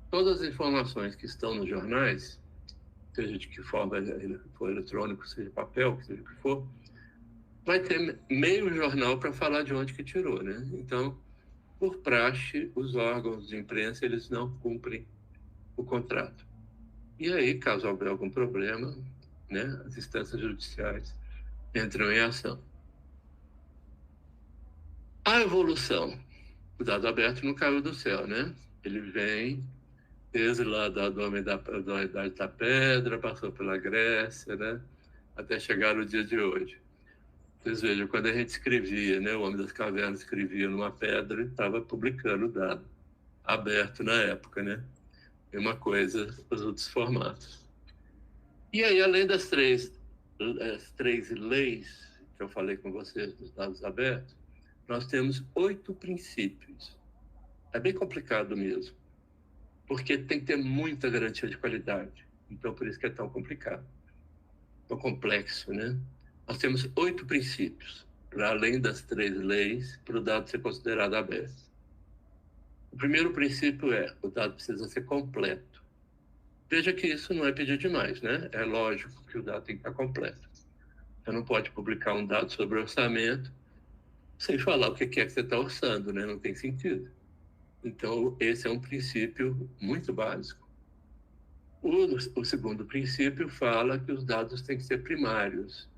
todas as informações que estão nos jornais, seja de que forma for eletrônico, seja papel, seja o que for, vai ter meio jornal para falar de onde que tirou, né? Então, por praxe, os órgãos de imprensa, eles não cumprem o contrato. E aí, caso houver algum problema, né, as instâncias judiciais entram em ação. A evolução, o dado aberto não caiu do céu, né? Ele vem desde lá da Idade da Pedra, passou pela Grécia, né? Até chegar no dia de hoje. Vocês vejam, quando a gente escrevia, né? O Homem das Cavernas escrevia numa pedra e estava publicando o dado aberto na época, né? Mesma coisa os outros formatos. E aí, além das três leis que eu falei com vocês dos dados abertos, nós temos 8 princípios. É bem complicado mesmo, porque tem que ter muita garantia de qualidade. Então, por isso que é tão complicado, tão complexo, né? Nós temos 8 princípios, para além das 3 leis, para o dado ser considerado aberto. O primeiro princípio é: o dado precisa ser completo. Veja que isso não é pedir demais, né? É lógico que o dado tem que estar completo. Você não pode publicar um dado sobre orçamento sem falar o que é que você está orçando, né? Não tem sentido. Então, esse é um princípio muito básico. O segundo princípio fala que os dados têm que ser primários.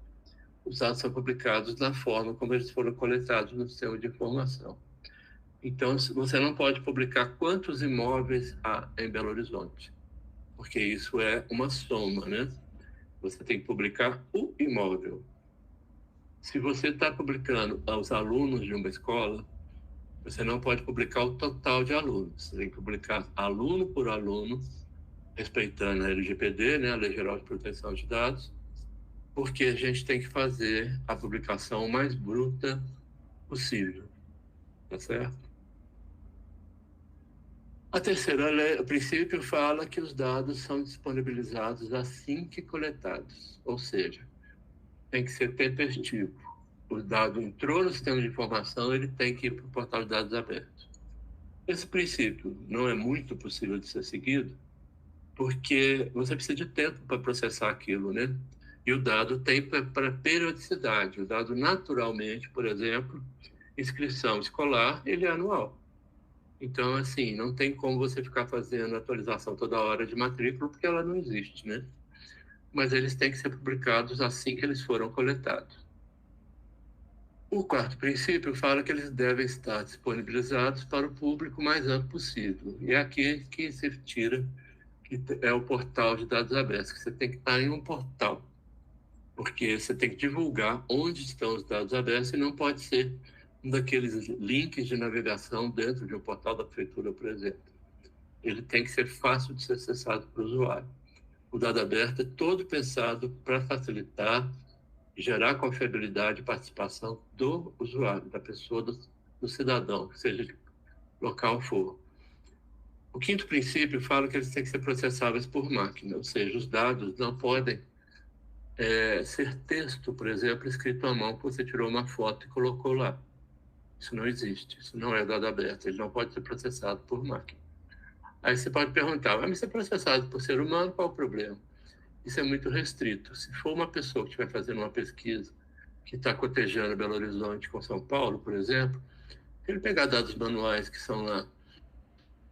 Os dados são publicados na forma como eles foram coletados no sistema de informação. Então, você não pode publicar quantos imóveis há em Belo Horizonte, porque isso é uma soma, né? Você tem que publicar o imóvel. Se você está publicando aos alunos de uma escola, Você não pode publicar o total de alunos. Você tem que publicar aluno por aluno, respeitando a LGPD, né, a Lei Geral de Proteção de Dados, porque a gente tem que fazer a publicação mais bruta possível, tá certo? A terceira lei, o princípio fala que os dados são disponibilizados assim que coletados, ou seja, tem que ser tempestivo. O dado entrou no sistema de informação, ele tem que ir para o portal de dados abertos. Esse princípio não é muito possível de ser seguido, porque você precisa de tempo para processar aquilo, né? E o dado tem para periodicidade. O dado naturalmente, por exemplo, inscrição escolar, ele é anual. Então, assim, não tem como você ficar fazendo atualização toda hora de matrícula, porque ela não existe, né? Mas eles têm que ser publicados assim que eles foram coletados. O quarto princípio fala que eles devem estar disponibilizados para o público o mais amplo possível. E é aqui que se tira, que é o portal de dados abertos, que você tem que estar em um portal, porque você tem que divulgar onde estão os dados abertos e não pode ser um daqueles links de navegação dentro de um portal da prefeitura, por exemplo. Ele tem que ser fácil de ser acessado para o usuário. O dado aberto é todo pensado para facilitar gerar confiabilidade e participação do usuário, da pessoa, do cidadão, seja de local for. O quinto princípio fala que eles têm que ser processáveis por máquina, ou seja, os dados não podem ser texto, por exemplo, escrito à mão, que você tirou uma foto e colocou lá. Isso não existe, isso não é dado aberto, ele não pode ser processado por máquina. Aí você pode perguntar, mas ser processado por ser humano, qual o problema? Isso é muito restrito. Se for uma pessoa que estiver fazendo uma pesquisa que está cotejando Belo Horizonte com São Paulo, por exemplo, se ele pegar dados manuais que são lá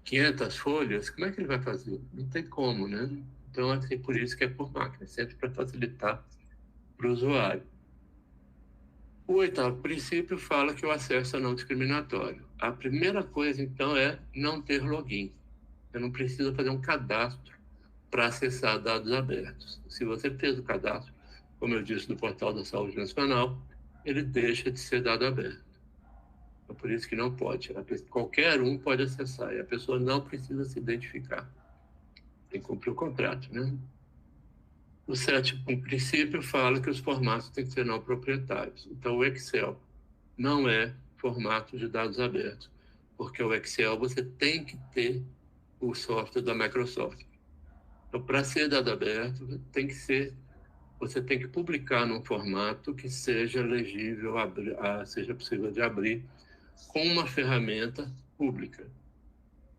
500 folhas, como é que ele vai fazer? Não tem como, né? Então, assim, por isso que é por máquina, sempre para facilitar para o usuário. O oitavo princípio fala que o acesso é não discriminatório. A primeira coisa, então, é não ter login. Você não precisa fazer um cadastro para acessar dados abertos. Se você fez o cadastro, como eu disse, no portal da Saúde Nacional, ele deixa de ser dado aberto. É por isso que não pode. Qualquer um pode acessar e a pessoa não precisa se identificar. Tem que cumprir o contrato, né? O sétimo princípio fala que os formatos têm que ser não proprietários. Então, o Excel não é formato de dados abertos, porque o Excel você tem que ter o software da Microsoft. Então, para ser dado aberto, você tem que publicar num formato que seja legível, seja possível de abrir com uma ferramenta pública,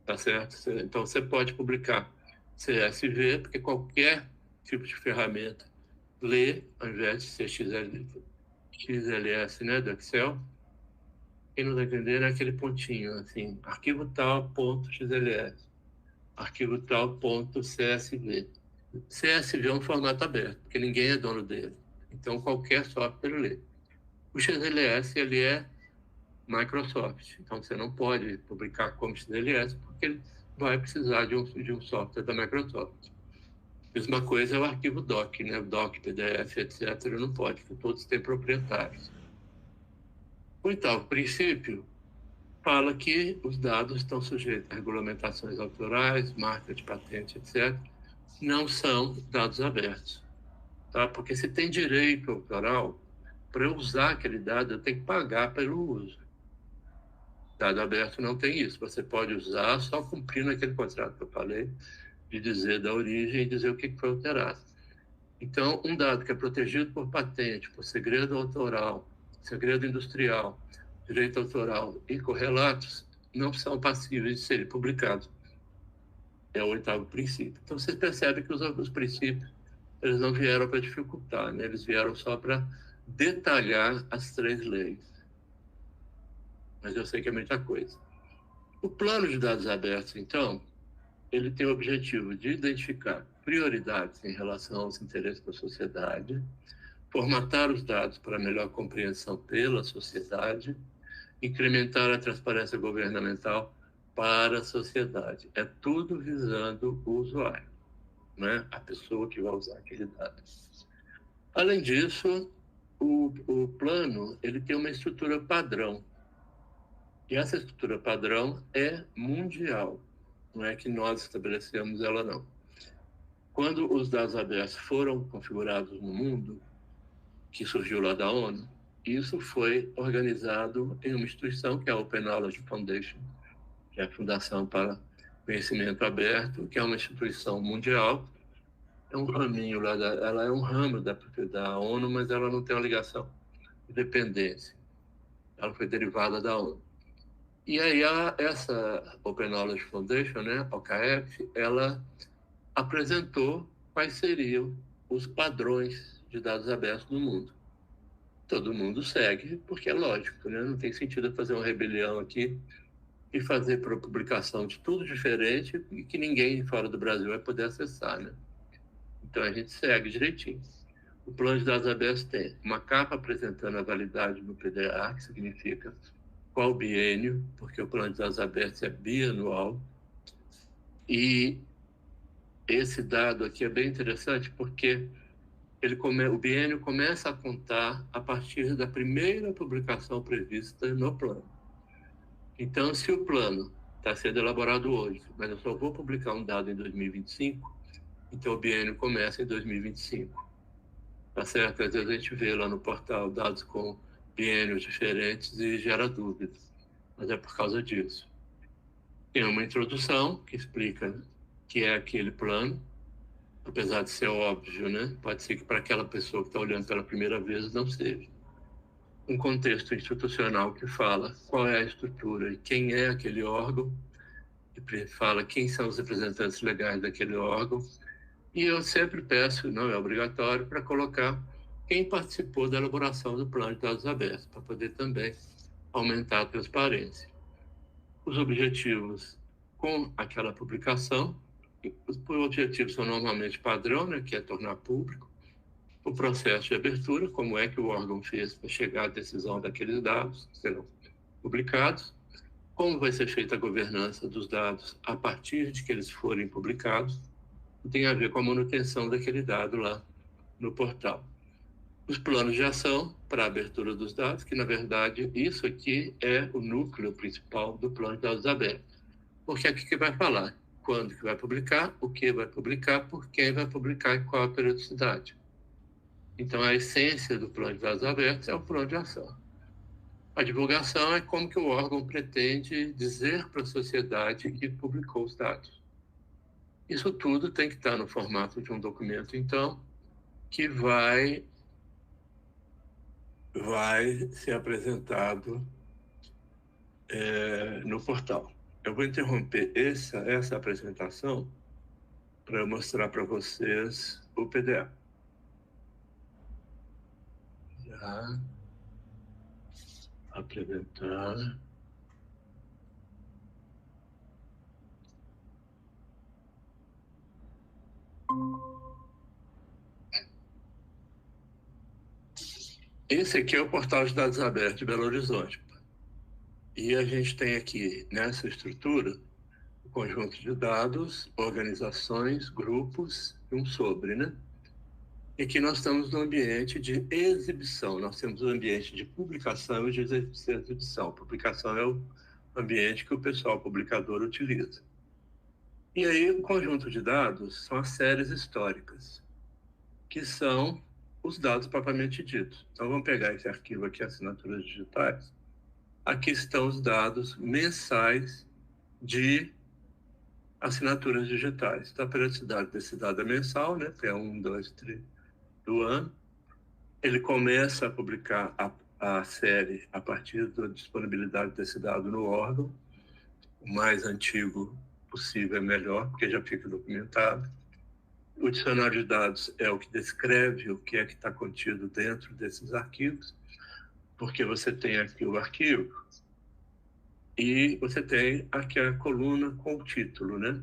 tá certo? Então, você pode publicar CSV, porque qualquer tipo de ferramenta lê, ao invés de ser XLS, né, do Excel. Quem não está entendendo é aquele pontinho, assim, arquivo tal, ponto XLS, arquivo tal, ponto CSV. CSV é um formato aberto, porque ninguém é dono dele. Então, qualquer software lê. O XLS, ele é Microsoft. Então, você não pode publicar como XLS, porque ele vai precisar de um software da Microsoft. Mesma coisa é o arquivo doc, né? Doc, PDF, etc. Não pode, porque todos têm proprietários. O oitavo princípio fala que os dados estão sujeitos a regulamentações autorais, marca de patente, etc. Não são dados abertos, tá? Porque se tem direito autoral, para eu usar aquele dado, eu tenho que pagar pelo uso. Dado aberto não tem isso. Você pode usar só cumprindo aquele contrato que eu falei, de dizer da origem e dizer o que foi alterado. Então, um dado que é protegido por patente, por segredo autoral, segredo industrial, direito autoral e correlatos, não são passíveis de serem publicados. É o oitavo princípio. Então, você percebe que os outros princípios, eles não vieram para dificultar, né? Eles vieram só para detalhar as três leis. Mas eu sei que é muita coisa. O plano de dados abertos, então, ele tem o objetivo de identificar prioridades em relação aos interesses da sociedade, formatar os dados para melhor compreensão pela sociedade, incrementar a transparência governamental para a sociedade. É tudo visando o usuário, né? A pessoa que vai usar aquele dado. Além disso, o plano ele tem uma estrutura padrão. E essa estrutura padrão é mundial, não é que nós estabelecemos ela, não. Quando os dados abertos foram configurados no mundo, que surgiu lá da ONU, isso foi organizado em uma instituição que é a Open Knowledge Foundation, que é a Fundação para Conhecimento Aberto, que é uma instituição mundial. É um raminho lá, ela é um ramo da ONU, mas ela não tem uma ligação de dependência. Ela foi derivada da ONU. E aí essa Open Knowledge Foundation, né, a OKF, ela apresentou quais seriam os padrões de dados abertos no mundo. Todo mundo segue, porque é lógico, né? Não tem sentido fazer uma rebelião aqui e fazer para publicação de tudo diferente e que ninguém fora do Brasil vai poder acessar, né? Então a gente segue direitinho. O plano de dados abertos tem uma capa apresentando a validade no PDA, que significa qual biênio, porque o plano de dados abertos é bianual. E esse dado aqui é bem interessante porque o biênio começa a contar a partir da primeira publicação prevista no plano. Então, se o plano está sendo elaborado hoje, mas eu só vou publicar um dado em 2025, então o biênio começa em 2025. Tá certo? Às vezes a gente vê lá no portal dados com biênios diferentes e gera dúvidas, mas é por causa disso. Tem uma introdução que explica que é aquele plano, apesar de ser óbvio, né? Pode ser que para aquela pessoa que está olhando pela primeira vez não seja. Um contexto institucional que fala qual é a estrutura e quem é aquele órgão, que fala quem são os representantes legais daquele órgão. E eu sempre peço, não é obrigatório, para colocar quem participou da elaboração do plano de dados abertos, para poder também aumentar a transparência. Os objetivos com aquela publicação, os objetivos são normalmente padrão, né, que é tornar público, o processo de abertura, como é que o órgão fez para chegar à decisão daqueles dados que serão publicados, como vai ser feita a governança dos dados a partir de que eles forem publicados, tem a ver com a manutenção daquele dado lá no portal. Os planos de ação para a abertura dos dados, que na verdade isso aqui é o núcleo principal do plano de dados abertos. Porque aqui que vai falar quando que vai publicar, o que vai publicar, por quem vai publicar e qual a periodicidade. Então a essência do plano de dados abertos é o plano de ação. A divulgação é como que o órgão pretende dizer para a sociedade que publicou os dados. Isso tudo tem que estar no formato de um documento, então, que vai ser apresentado no portal. Eu vou interromper essa apresentação para eu mostrar para vocês o PDA. Já apresentar. Esse aqui é o portal de dados abertos de Belo Horizonte. E a gente tem aqui, nessa estrutura, o conjunto de dados, organizações, grupos e um sobre, né? E aqui nós estamos no ambiente de exibição. Nós temos o ambiente de publicação e de exibição. Publicação é o ambiente que o pessoal publicador utiliza. E aí, o conjunto de dados são as séries históricas, que são os dados propriamente ditos. Então, vamos pegar esse arquivo aqui, assinaturas digitais. Aqui estão os dados mensais de assinaturas digitais. Então, a periodicidade desse dado é mensal, né? É 1, 2, 3 do ano. Ele começa a publicar a série a partir da disponibilidade desse dado no órgão. O mais antigo possível é melhor, porque já fica documentado. O dicionário de dados é o que descreve o que é que está contido dentro desses arquivos, porque você tem aqui o arquivo e você tem aqui a coluna com o título, né?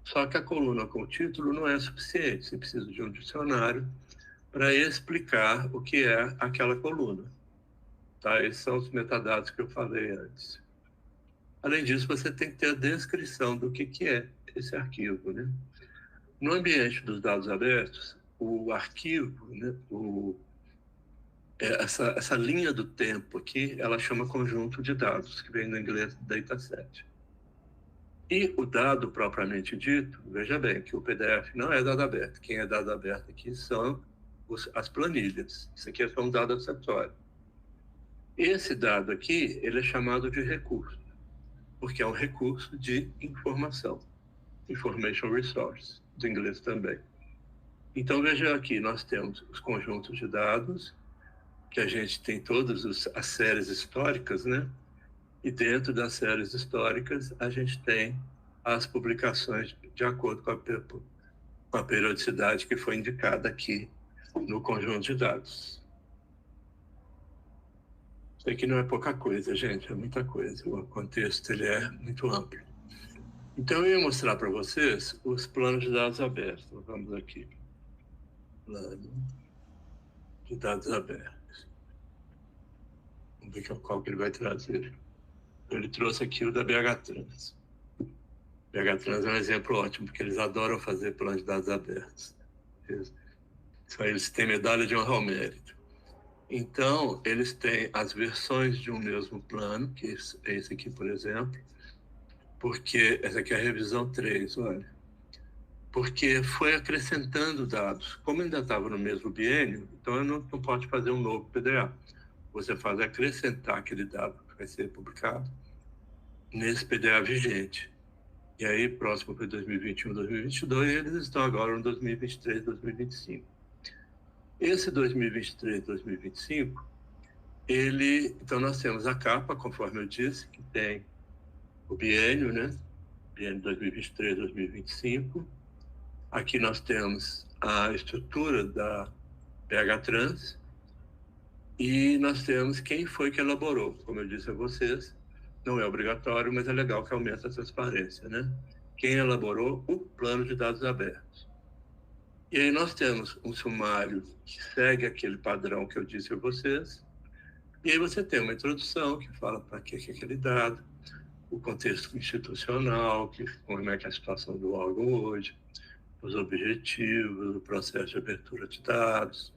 Só que a coluna com o título não é suficiente, você precisa de um dicionário para explicar o que é aquela coluna. Tá? Esses são os metadados que eu falei antes. Além disso, você tem que ter a descrição do que é esse arquivo, né? No ambiente dos dados abertos, o arquivo, né, essa linha do tempo aqui, ela chama conjunto de dados, que vem do inglês dataset. E o dado propriamente dito, veja bem que o PDF não é dado aberto. Quem é dado aberto aqui são as planilhas. Isso aqui é só um dado acessório. Esse dado aqui, ele é chamado de recurso, porque é um recurso de informação. Information resource, do inglês também. Então, veja aqui, nós temos os conjuntos de dados, que a gente tem todas as séries históricas, né? E dentro das séries históricas, a gente tem as publicações de acordo com a periodicidade que foi indicada aqui no conjunto de dados. Isso aqui não é pouca coisa, gente, é muita coisa. O contexto ele é muito amplo. Então, eu ia mostrar para vocês os planos de dados abertos. Vamos aqui. Plano de dados abertos. Vamos ver qual que ele vai trazer. Ele trouxe aqui o da BH-Trans. BH-Trans é um exemplo ótimo, porque eles adoram fazer planos de dados abertos. Eles têm medalha de honra ao mérito. Então, eles têm as versões de um mesmo plano, que é esse aqui, por exemplo, porque essa aqui é a revisão 3, olha. Porque foi acrescentando dados. Como ainda estava no mesmo biênio, então não pode fazer um novo PDA. Você faz acrescentar aquele dado que vai ser publicado nesse PDA vigente. E aí, próximo para 2021, 2022, eles estão agora no 2023, 2025. Esse 2023, 2025, então nós temos a capa, conforme eu disse, que tem o biênio, né? Biênio 2023, 2025. Aqui nós temos a estrutura da BH-Trans e nós temos quem foi que elaborou. Como eu disse a vocês, não é obrigatório, mas é legal que aumente a transparência, né? Quem elaborou o plano de dados abertos. E aí nós temos um sumário que segue aquele padrão que eu disse a vocês, e aí você tem uma introdução que fala para que é aquele dado, o contexto institucional, como é que é a situação do órgão hoje, os objetivos, o processo de abertura de dados,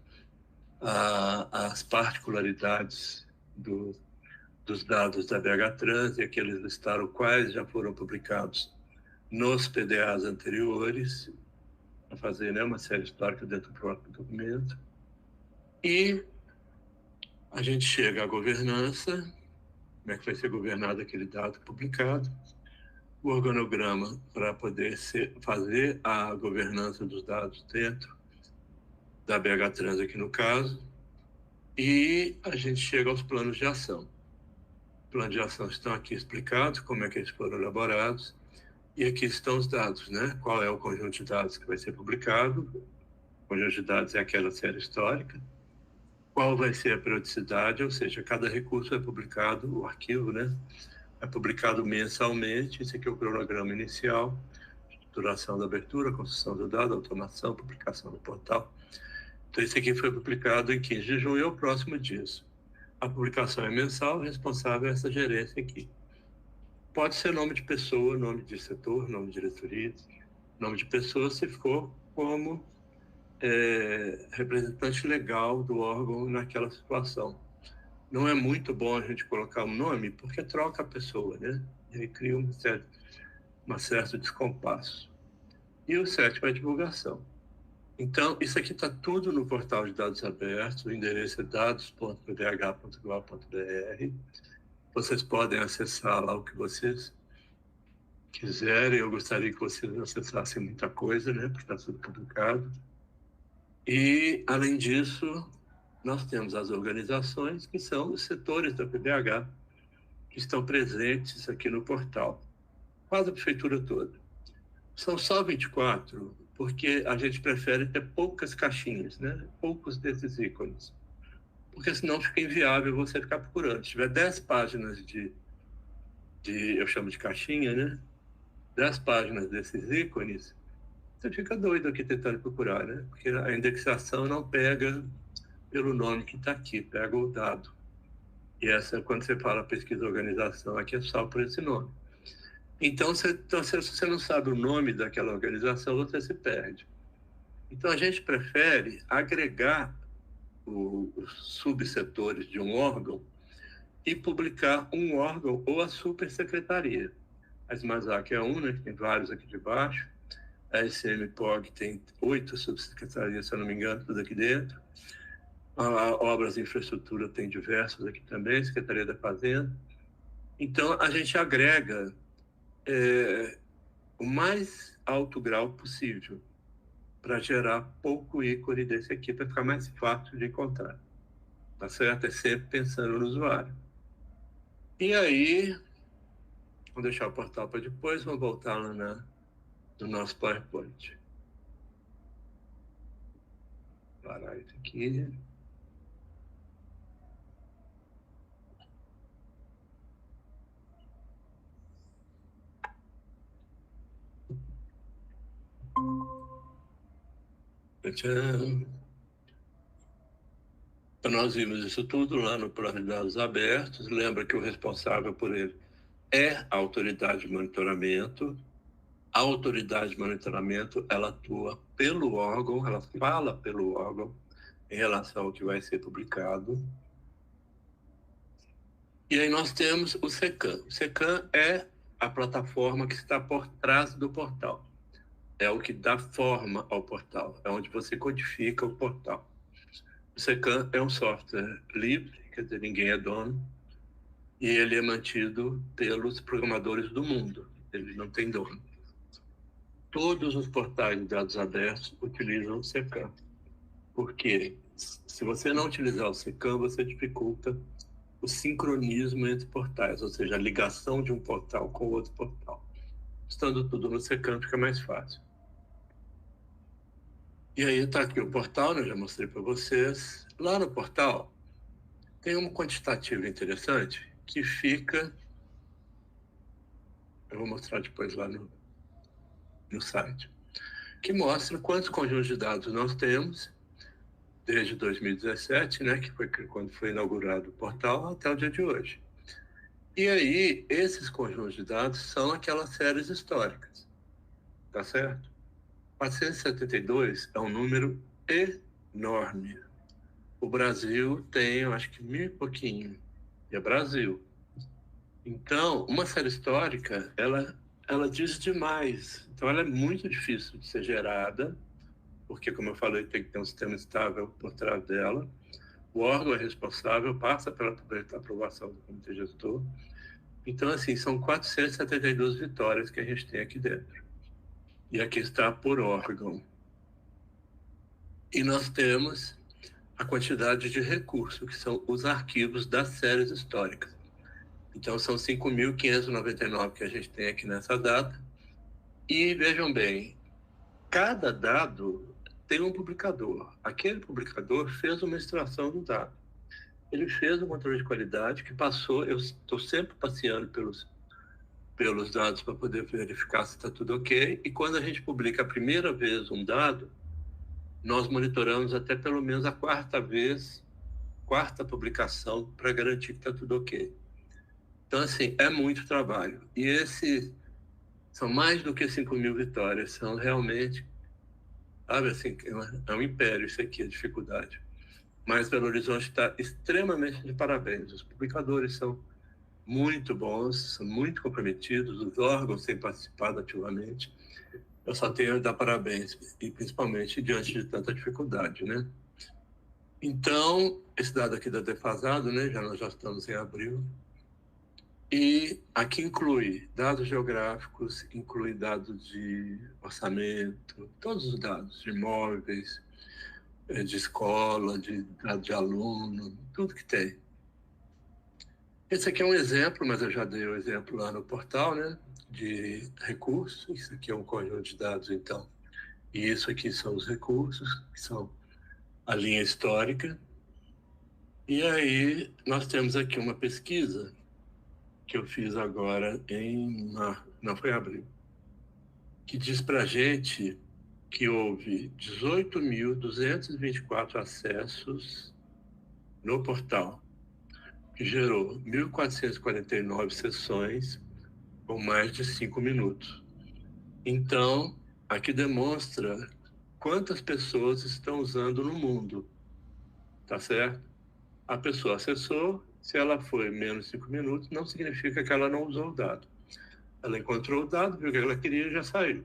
as particularidades dos dados da BH-Trans, e aqueles listaram quais já foram publicados nos PDAs anteriores, para fazer, né, uma série histórica dentro do próprio documento. E a gente chega à governança, como é que vai ser governado aquele dado publicado, o organograma para poder fazer a governança dos dados dentro da BH-Trans aqui no caso, e a gente chega aos planos de ação. Os planos de ação estão aqui explicados, como é que eles foram elaborados, e aqui estão os dados, né? Qual é o conjunto de dados que vai ser publicado, o conjunto de dados é aquela série histórica, qual vai ser a periodicidade, ou seja, cada recurso é publicado, o arquivo, né? É publicado mensalmente, esse aqui é o cronograma inicial, duração da abertura, construção do dado, automação, publicação no portal. Então, esse aqui foi publicado em 15 de junho, é o próximo disso. A publicação é mensal, responsável é essa gerência aqui. Pode ser nome de pessoa, nome de setor, nome de diretoria, nome de pessoa, se for como representante legal do órgão naquela situação. Não é muito bom a gente colocar um nome, porque troca a pessoa, né? E aí cria um certo descompasso. E o sétimo é a divulgação. Então, isso aqui está tudo no portal de dados abertos, o endereço é dados.pdh.gov.br. Vocês podem acessar lá o que vocês quiserem. Eu gostaria que vocês acessassem muita coisa, né? Porque está tudo publicado. E, além disso, nós temos as organizações, que são os setores da PBH, que estão presentes aqui no portal. Quase a prefeitura toda. São só 24, porque a gente prefere ter poucas caixinhas, né? Poucos desses ícones. Porque senão fica inviável você ficar procurando. Se tiver 10 páginas eu chamo de caixinha, né? 10 páginas desses ícones, você fica doido aqui tentando procurar, né? Porque a indexação não pega pelo nome que está aqui, pega o dado. E quando você fala pesquisa organização, aqui é só por esse nome. Então, se você não sabe o nome daquela organização, você se perde. Então, a gente prefere agregar os subsetores de um órgão e publicar um órgão ou a supersecretaria. A SMASAC é uma, que tem vários aqui de baixo. A SMPOG tem 8 subsecretarias, se eu não me engano, tudo aqui dentro. A Obras de Infraestrutura tem diversas aqui também, Secretaria da Fazenda. Então, a gente agrega o mais alto grau possível para gerar pouco ícone desse aqui, para ficar mais fácil de encontrar. Tá certo? É sempre pensando no usuário. E aí, vamos deixar o portal para depois, vamos voltar lá no nosso PowerPoint. Parar isso aqui. Tchau. Então, nós vimos isso tudo lá no plano de dados abertos. Lembra que o responsável por ele é a autoridade de monitoramento. A autoridade de monitoramento, ela atua pelo órgão, ela fala pelo órgão em relação ao que vai ser publicado. E aí nós temos o SECAM. O SECAM é a plataforma que está por trás do portal. É o que dá forma ao portal, é onde você codifica o portal. O SECAM é um software livre, quer dizer, ninguém é dono, e ele é mantido pelos programadores do mundo, ele não tem dono. Todos os portais de dados abertos utilizam o SECAM, porque se você não utilizar o SECAM, você dificulta o sincronismo entre portais, ou seja, a ligação de um portal com outro portal. Estando tudo no SECAM, fica mais fácil. E aí está aqui o portal, né? Eu já mostrei para vocês. Lá no portal tem um quantitativo interessante que fica... Eu vou mostrar depois lá no site. Que mostra quantos conjuntos de dados nós temos desde 2017, né? Que foi quando foi inaugurado o portal, até o dia de hoje. E aí, esses conjuntos de dados são aquelas séries históricas. Tá certo? 472 é um número enorme. O Brasil tem, eu acho que 1.000 e pouquinho. E é Brasil. Então, uma série histórica, ela diz demais. Então, ela é muito difícil de ser gerada, porque, como eu falei, tem que ter um sistema estável por trás dela. O órgão é responsável, passa pela aprovação do comitê gestor. Então, assim, são 472 vitórias que a gente tem aqui dentro. E aqui está por órgão. E nós temos a quantidade de recursos, que são os arquivos das séries históricas. Então, são 5.599 que a gente tem aqui nessa data. E vejam bem, cada dado tem um publicador. Aquele publicador fez uma extração do dado. Ele fez um controle de qualidade que passou, eu estou sempre passeando pelos dados para poder verificar se está tudo ok. E quando a gente publica a primeira vez um dado, nós monitoramos até pelo menos a quarta publicação para garantir que está tudo ok. Então, assim, é muito trabalho. E são mais do que 5.000 vitórias, são realmente, sabe, assim, é um império isso aqui, a dificuldade. Mas Belo Horizonte está extremamente de parabéns. Os publicadores são muito bons, são muito comprometidos, os órgãos têm participado ativamente. Eu só tenho a dar parabéns, e principalmente diante de tanta dificuldade, né? Então, esse dado aqui da defasado, né? Nós já estamos em abril. E aqui inclui dados geográficos, inclui dados de orçamento, todos os dados de imóveis, de escola, de dados de aluno, tudo que tem. Esse aqui é um exemplo, mas eu já dei o exemplo lá no portal, né? De recursos. Isso aqui é um conjunto de dados, então. E isso aqui são os recursos, que são a linha histórica. E aí nós temos aqui uma pesquisa que eu fiz agora não foi abril, que diz para a gente que houve 18.224 acessos no portal, que gerou 1.449 sessões com mais de 5 minutos. Então, aqui demonstra quantas pessoas estão usando no mundo. tá certo? A pessoa acessou, se ela foi menos de 5 minutos, não significa que ela não usou o dado. Ela encontrou o dado, viu o que ela queria e já saiu.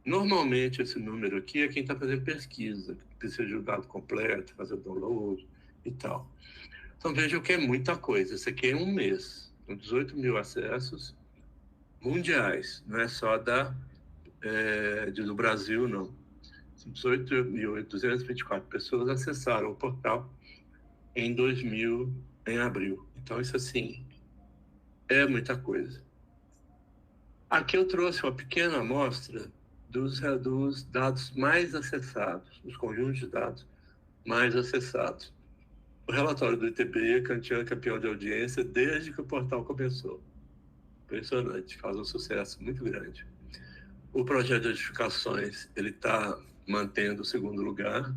Normalmente, esse número aqui é quem está fazendo pesquisa, que precisa de um dado completo, fazer o download e tal. Então, vejam que é muita coisa. Isso aqui é um mês, com 18 mil acessos mundiais, não é só do Brasil, não. 18.224 pessoas acessaram o portal em abril. Então, isso assim, é muita coisa. Aqui eu trouxe uma pequena amostra dos dados mais acessados, os conjuntos de dados mais acessados. O relatório do ITB, Kantian é campeão de audiência desde que o portal começou. Impressionante, faz um sucesso muito grande. O projeto de edificações, ele está mantendo o segundo lugar.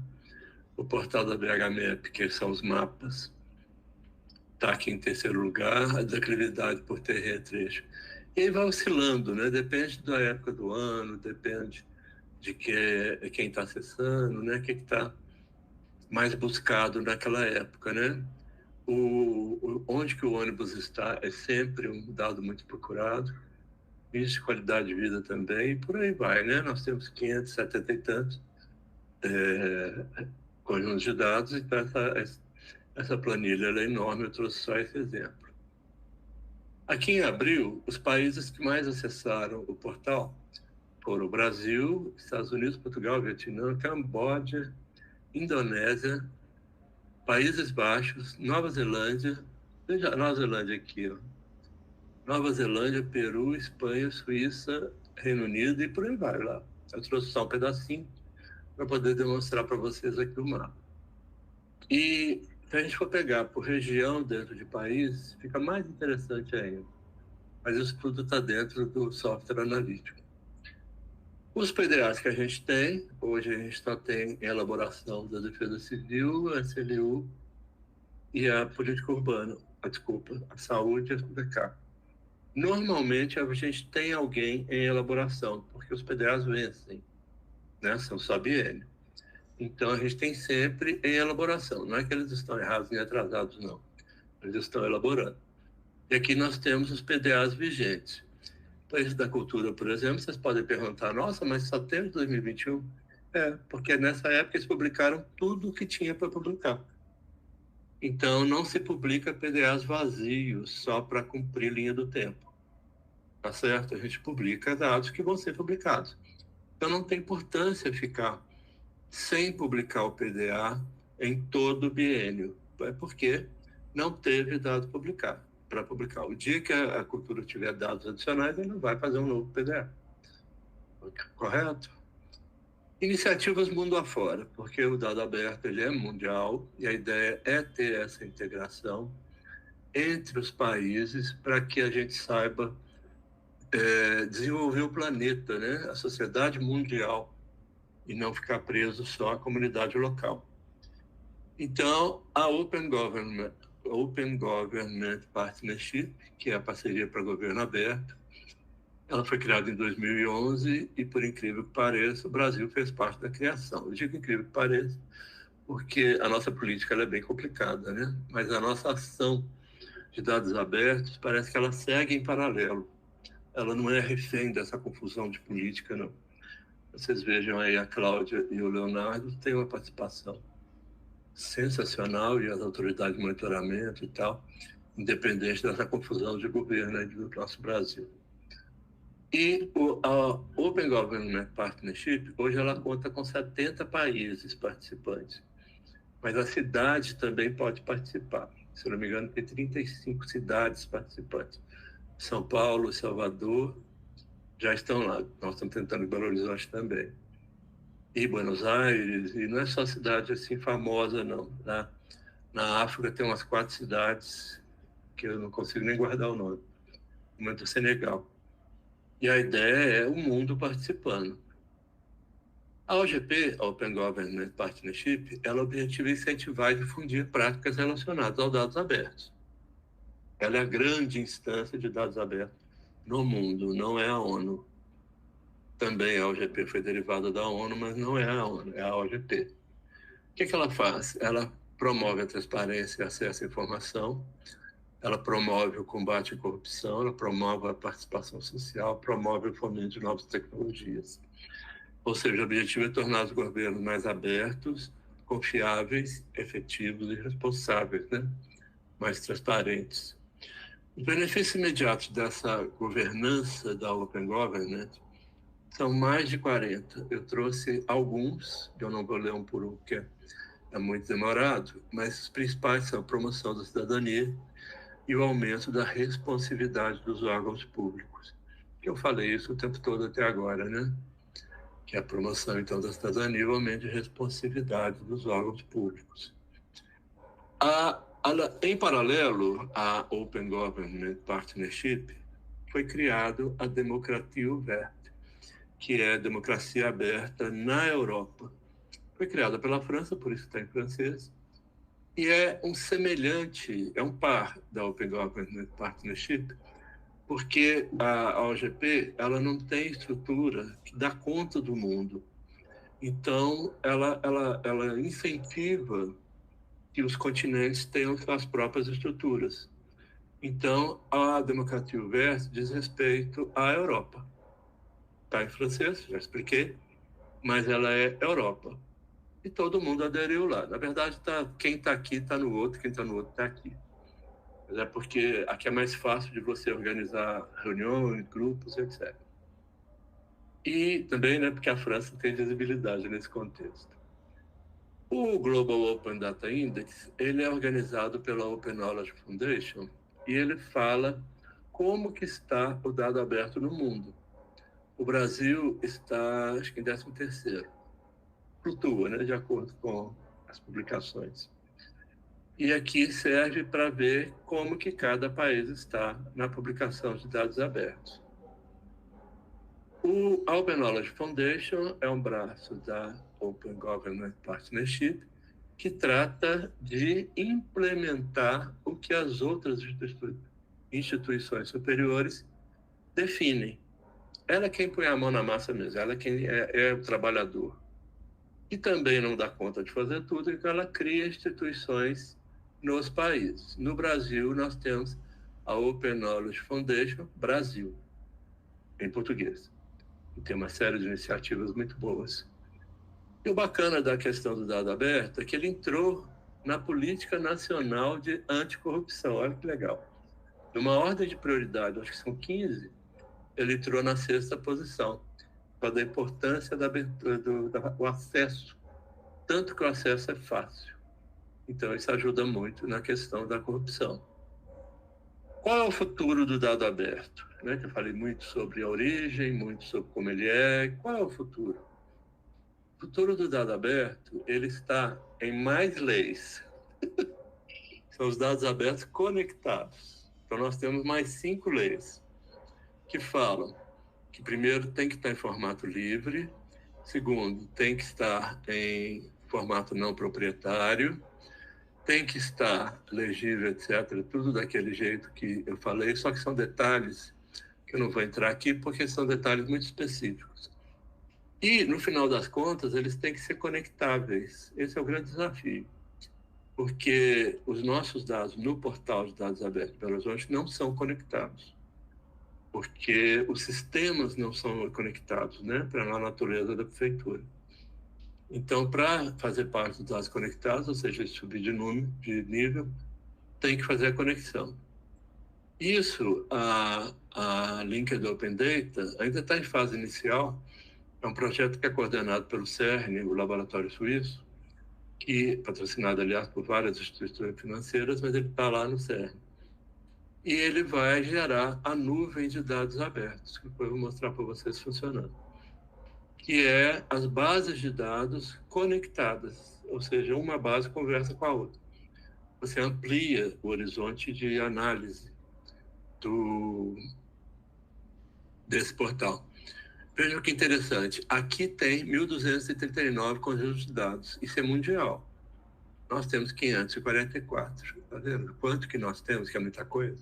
O portal da BHMAP, que são os mapas, está aqui em terceiro lugar. A declividade por terreno trecho. E aí vai oscilando, né? Depende da época do ano, depende de quem está acessando, né? O que está mais buscado naquela época, né? Onde que o ônibus está é sempre um dado muito procurado. Índice de qualidade de vida também, e por aí vai, né? Nós temos 570 e tantos conjuntos de dados, então essa planilha ela é enorme, eu trouxe só esse exemplo. Aqui em abril, os países que mais acessaram o portal foram o Brasil, Estados Unidos, Portugal, Vietnã, Camboja, Indonésia, Países Baixos, Nova Zelândia, veja a Nova Zelândia aqui, ó. Nova Zelândia, Peru, Espanha, Suíça, Reino Unido e por aí vai lá. Eu trouxe só um pedacinho para poder demonstrar para vocês aqui o mapa. E se a gente for pegar por região dentro de país, fica mais interessante ainda. Mas isso tudo está dentro do software analítico. Os PDAs que a gente tem, hoje a gente só tem em elaboração da Defesa Civil, a SLU e a Política Urbana, a Saúde e a SBK. Normalmente a gente tem alguém em elaboração, porque os PDAs vencem, né? São só biênio. Então a gente tem sempre em elaboração. Não é que eles estão errados nem atrasados, não. Eles estão elaborando. E aqui nós temos os PDAs vigentes. Países da Cultura, por exemplo, vocês podem perguntar, nossa, mas só tem 2021? Porque nessa época eles publicaram tudo o que tinha para publicar. Então não se publica PDAs vazios só para cumprir linha do tempo. Tá certo? A gente publica dados que vão ser publicados. Então não tem importância ficar sem publicar o PDA em todo o biênio, porque não teve dado para publicar. O dia que a cultura tiver dados adicionais, ele não vai fazer um novo PDA. Correto? Iniciativas mundo afora, porque o dado aberto ele é mundial e a ideia é ter essa integração entre os países para que a gente saiba desenvolver o planeta, né? A sociedade mundial, e não ficar preso só à comunidade local. Então, a Open Government Partnership, que é a parceria para governo aberto, ela foi criada em 2011 e, por incrível que pareça, o Brasil fez parte da criação. Eu digo incrível que pareça, porque a nossa política ela é bem complicada, né? Mas a nossa ação de dados abertos parece que ela segue em paralelo. Ela não é refém dessa confusão de política, não. Vocês vejam aí a Cláudia e o Leonardo têm uma participação sensacional e as autoridades de monitoramento e tal, independente dessa confusão de governo aí do nosso Brasil. E a Open Government Partnership, hoje ela conta com 70 países participantes, mas a cidade também pode participar. Se não me engano, tem 35 cidades participantes. São Paulo, Salvador, já estão lá. Nós estamos tentando em Belo Horizonte também. E Buenos Aires, e não é só cidade assim famosa, não. Na África tem umas 4 cidades que eu não consigo nem guardar o nome. Uma do Senegal. E a ideia é o mundo participando. A OGP, a Open Government Partnership, ela objetiva incentivar e difundir práticas relacionadas aos dados abertos. Ela é a grande instância de dados abertos no mundo, não é a ONU. Também a OGP foi derivada da ONU, mas não é a ONU, é a OGP. O que ela faz? Ela promove a transparência e acesso à informação, ela promove o combate à corrupção, ela promove a participação social, promove o fomento de novas tecnologias. Ou seja, o objetivo é tornar os governos mais abertos, confiáveis, efetivos e responsáveis, né? Mais transparentes. Os benefícios imediatos dessa governança da Open Governance são mais de 40. Eu trouxe alguns, eu não vou ler um por um, porque é muito demorado, mas os principais são a promoção da cidadania e o aumento da responsividade dos órgãos públicos. Eu falei isso o tempo todo até agora, né? Que é a promoção, então, da cidadania e o aumento de responsividade dos órgãos públicos. Em paralelo à Open Government Partnership, foi criado a Democratie Ouverte, que é a democracia aberta na Europa. Foi criada pela França, por isso está em francês, e é um semelhante, é um par da Open Government Partnership, porque a OGP ela não tem estrutura que dá conta do mundo. Então, ela incentiva que os continentes tenham suas próprias estruturas. Então, a Democratie Ouverte diz respeito à Europa. Está em francês, já expliquei, mas ela é Europa. E todo mundo aderiu lá. Na verdade, quem está aqui está no outro, quem está no outro está aqui. Mas é porque aqui é mais fácil de você organizar reuniões, grupos, etc. E também, né, porque a França tem visibilidade nesse contexto. O Global Open Data Index, ele é organizado pela Open Knowledge Foundation e ele fala como que está o dado aberto no mundo. O Brasil está, acho que em 13º. Flutua, né, de acordo com as publicações. E aqui serve para ver como que cada país está na publicação de dados abertos. O Open Knowledge Foundation é um braço da Open Government Partnership que trata de implementar o que as outras instituições superiores definem. Ela é quem põe a mão na massa mesmo, ela é quem é o trabalhador. E também não dá conta de fazer tudo, então ela cria instituições nos países. No Brasil, nós temos a Open Knowledge Foundation Brasil, em português. E tem uma série de iniciativas muito boas. E o bacana da questão do dado aberto é que ele entrou na política nacional de anticorrupção. Olha que legal. Numa ordem de prioridade, acho que são 15, ele entrou na 6ª posição, para da importância do acesso, tanto que o acesso é fácil. Então, isso ajuda muito na questão da corrupção. Qual é o futuro do dado aberto? Né? Eu falei muito sobre a origem, muito sobre como ele é. Qual é o futuro? O futuro do dado aberto, ele está em mais leis. São os dados abertos conectados. Então, nós temos mais 5 leis que falam que, primeiro, tem que estar em formato livre. Segundo, tem que estar em formato não proprietário. Tem que estar legível, etc. Tudo daquele jeito que eu falei, só que são detalhes que eu não vou entrar aqui, porque são detalhes muito específicos. E, no final das contas, eles têm que ser conectáveis. Esse é o grande desafio, porque os nossos dados no portal de dados abertos de Belo Horizonte não são conectados, porque os sistemas não são conectados, né, para a natureza da prefeitura. Então, para fazer parte dos dados conectados, ou seja, subir de nível, tem que fazer a conexão. Isso, a Linked Open Data ainda está em fase inicial. É um projeto que é coordenado pelo CERN, o laboratório suíço, que patrocinado, aliás, por várias instituições financeiras, mas ele está lá no CERN. E ele vai gerar a nuvem de dados abertos, que depois eu vou mostrar para vocês funcionando, que é as bases de dados conectadas, ou seja, uma base conversa com a outra. Você amplia o horizonte de análise desse portal. Vejam que interessante, aqui tem 1.239 conjuntos de dados, isso é mundial. Nós temos 544, tá vendo? Quanto que nós temos, que é muita coisa.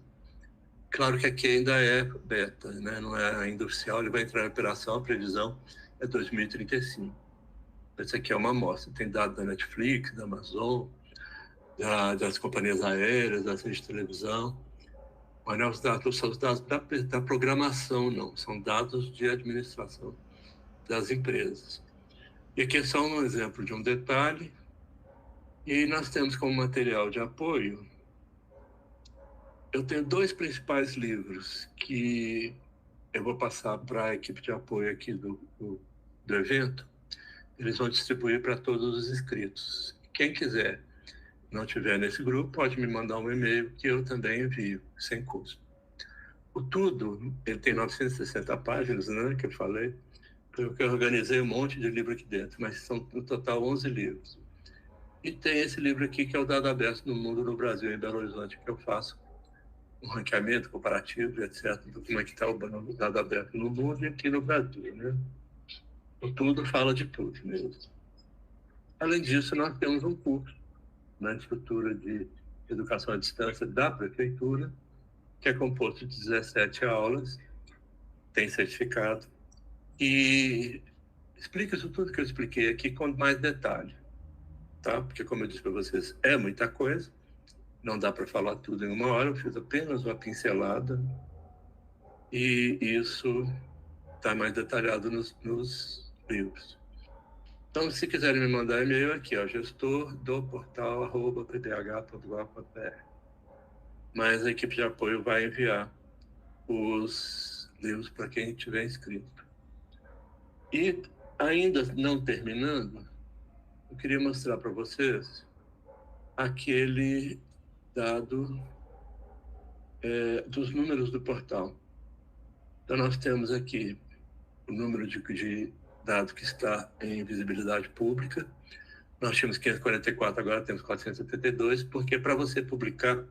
Claro que aqui ainda é beta, né? Não é ainda oficial, ele vai entrar em operação, a previsão é 2035. Esse aqui é uma amostra, tem dados da Netflix, da Amazon, das companhias aéreas, das redes de televisão. Mas não, os dados são os dados da programação, não. São dados de administração das empresas. E aqui é só um exemplo de um detalhe. E nós temos como material de apoio, eu tenho 2 principais livros que eu vou passar para a equipe de apoio aqui do evento. Eles vão distribuir para todos os inscritos. Quem quiser, não tiver nesse grupo, pode me mandar um e-mail que eu também envio, sem custo. O Tudo, ele tem 960 páginas, né, que eu falei. Eu organizei um monte de livro aqui dentro, mas são no total 11 livros. E tem esse livro aqui, que é o Dado Aberto no Mundo, no Brasil e em Belo Horizonte, que eu faço um ranqueamento comparativo, etc., do como é que está o dado aberto no mundo e aqui no Brasil, né? O Tudo fala de tudo mesmo. Além disso, nós temos um curso na estrutura de educação à distância da prefeitura, que é composto de 17 aulas, tem certificado, e explica isso tudo que eu expliquei aqui com mais detalhe, tá? Porque, como eu disse para vocês, é muita coisa, não dá para falar tudo em uma hora, eu fiz apenas uma pincelada, e isso está mais detalhado nos livros. Então, se quiserem me mandar e-mail aqui, ó, gestordoportal@pdh.gov.br. Mas a equipe de apoio vai enviar os livros para quem tiver inscrito. E, ainda não terminando, eu queria mostrar para vocês aquele dado dos números do portal. Então, nós temos aqui o número de dado que está em visibilidade pública. Nós tínhamos 544, agora temos 472, porque para você publicar,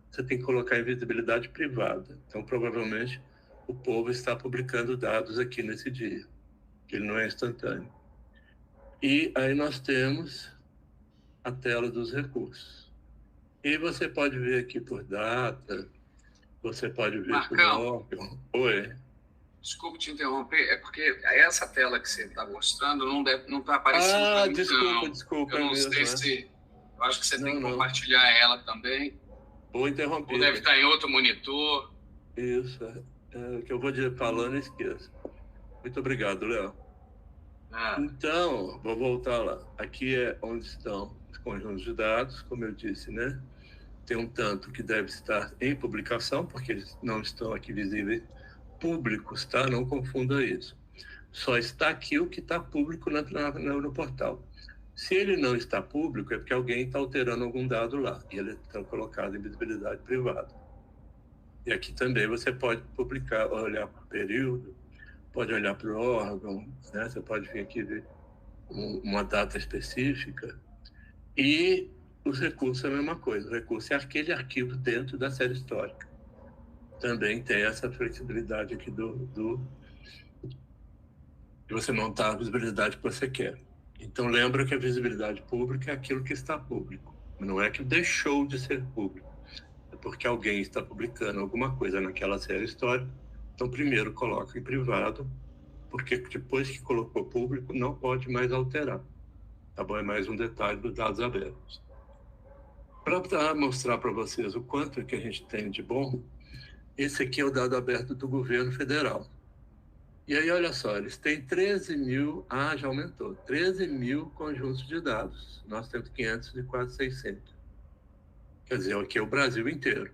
você tem que colocar em visibilidade privada. Então, provavelmente, o povo está publicando dados aqui nesse dia, que ele não é instantâneo. E aí nós temos a tela dos recursos. E você pode ver aqui por data, você pode ver por órgão. Oi. Desculpe te interromper, é porque essa tela que você está mostrando não está aparecendo para mim, desculpa. Eu não sei se... Eu acho que você tem que compartilhar ela também. Vou interromper. Ou deve estar em outro monitor. Isso, o que eu vou falando e esqueço. Muito obrigado, Léo. Então, vou voltar lá. Aqui é onde estão os conjuntos de dados, como eu disse, né? Tem um tanto que deve estar em publicação, porque eles não estão aqui visíveis públicos, tá? Não confunda isso. Só está aqui o que está público no portal. Se ele não está público, é porque alguém está alterando algum dado lá, e ele está colocado em visibilidade privada. E aqui também você pode publicar, olhar por período, pode olhar para o órgão, né? Você pode vir aqui ver uma data específica. E os recursos é a mesma coisa. O recurso é aquele arquivo dentro da série histórica. Também tem essa flexibilidade aqui de você montar a visibilidade que você quer. Então, lembra que a visibilidade pública é aquilo que está público. Não é que deixou de ser público. É porque alguém está publicando alguma coisa naquela série histórica. Então, primeiro coloca em privado, porque depois que colocou público, não pode mais alterar. Tá bom? É mais um detalhe dos dados abertos. Para mostrar para vocês o quanto que a gente tem de bom, esse aqui é o dado aberto do governo federal. E aí, olha só, eles têm 13 mil, já aumentou, 13 mil conjuntos de dados. Nós temos 500 e quase 600. Quer dizer, aqui é o Brasil inteiro.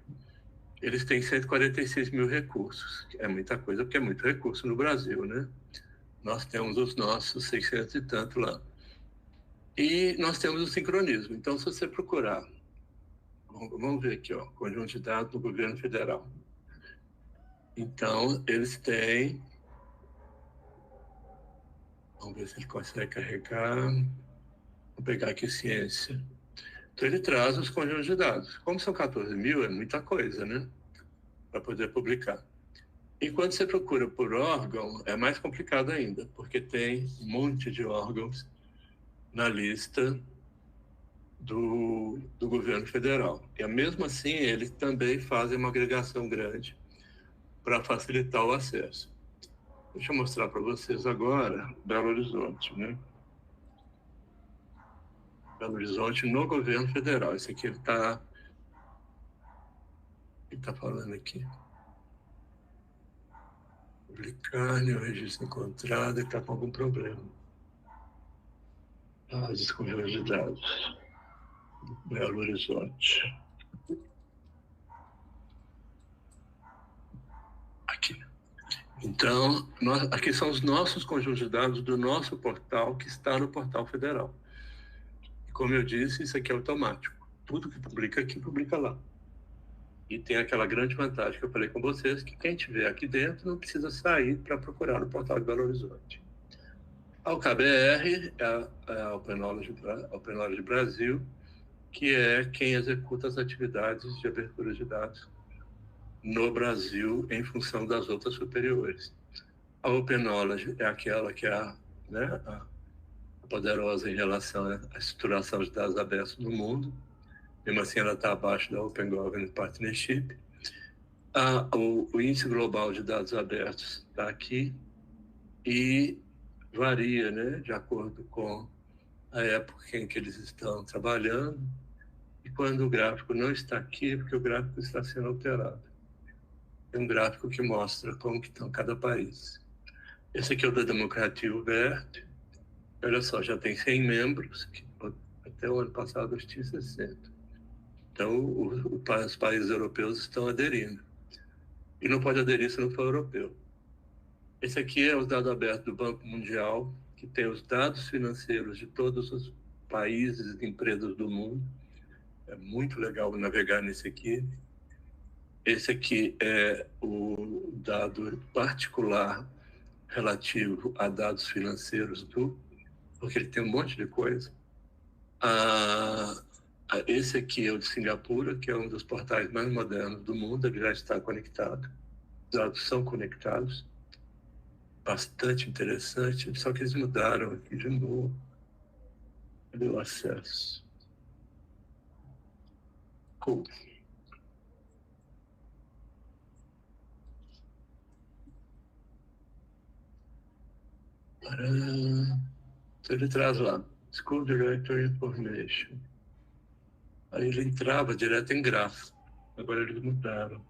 Eles têm 146 mil recursos. É muita coisa, porque é muito recurso no Brasil, né? Nós temos os nossos 600 e tanto lá. E nós temos o sincronismo. Então, se você procurar, vamos ver aqui, ó, conjunto de dados do governo federal. Então, eles têm... Vamos ver se ele consegue carregar. Vou pegar aqui ciência. Então, ele traz os conjuntos de dados. Como são 14 mil, é muita coisa, né? Para poder publicar. E quando você procura por órgão, é mais complicado ainda, porque tem um monte de órgãos na lista do governo federal. E mesmo assim, eles também fazem uma agregação grande para facilitar o acesso. Deixa eu mostrar para vocês agora Belo Horizonte, né? Belo Horizonte no governo federal. Esse aqui ele está falando aqui. Publicar, o registro encontrado, ele está com algum problema. Desconjunto de dados. Belo Horizonte. Aqui. Então, aqui são os nossos conjuntos de dados do nosso portal, que está no portal federal. E como eu disse, isso aqui é automático. Tudo que publica aqui, publica lá. E tem aquela grande vantagem que eu falei com vocês, que quem estiver aqui dentro não precisa sair para procurar no portal de Belo Horizonte. A OKBR é a Open Knowledge Brasil, que é quem executa as atividades de abertura de dados no Brasil em função das outras superiores. A Open Knowledge é aquela que é a poderosa em relação à estruturação de dados abertos no mundo. Mesmo assim, ela está abaixo da Open Governance Partnership. O índice global de dados abertos está aqui e varia, né, de acordo com a época em que eles estão trabalhando e quando o gráfico não está aqui, porque o gráfico está sendo alterado. É um gráfico que mostra como que estão cada país. Esse aqui é o da Democracia Verde. Olha só, já tem 100 membros, que até o ano passado tinha 60. Então, os países europeus estão aderindo. E não pode aderir se não for europeu. Esse aqui é o dado aberto do Banco Mundial, que tem os dados financeiros de todos os países e empresas do mundo. É muito legal navegar nesse aqui. Esse aqui é o dado particular relativo a dados financeiros porque ele tem um monte de coisa. Esse aqui é o de Singapura, que é um dos portais mais modernos do mundo, ele já está conectado. Os dados são conectados. Bastante interessante, só que eles mudaram aqui de novo. Cadê o acesso? Cool. Então ele traz lá, School Directory Information. Aí ele entrava direto em grafo. Agora eles mudaram.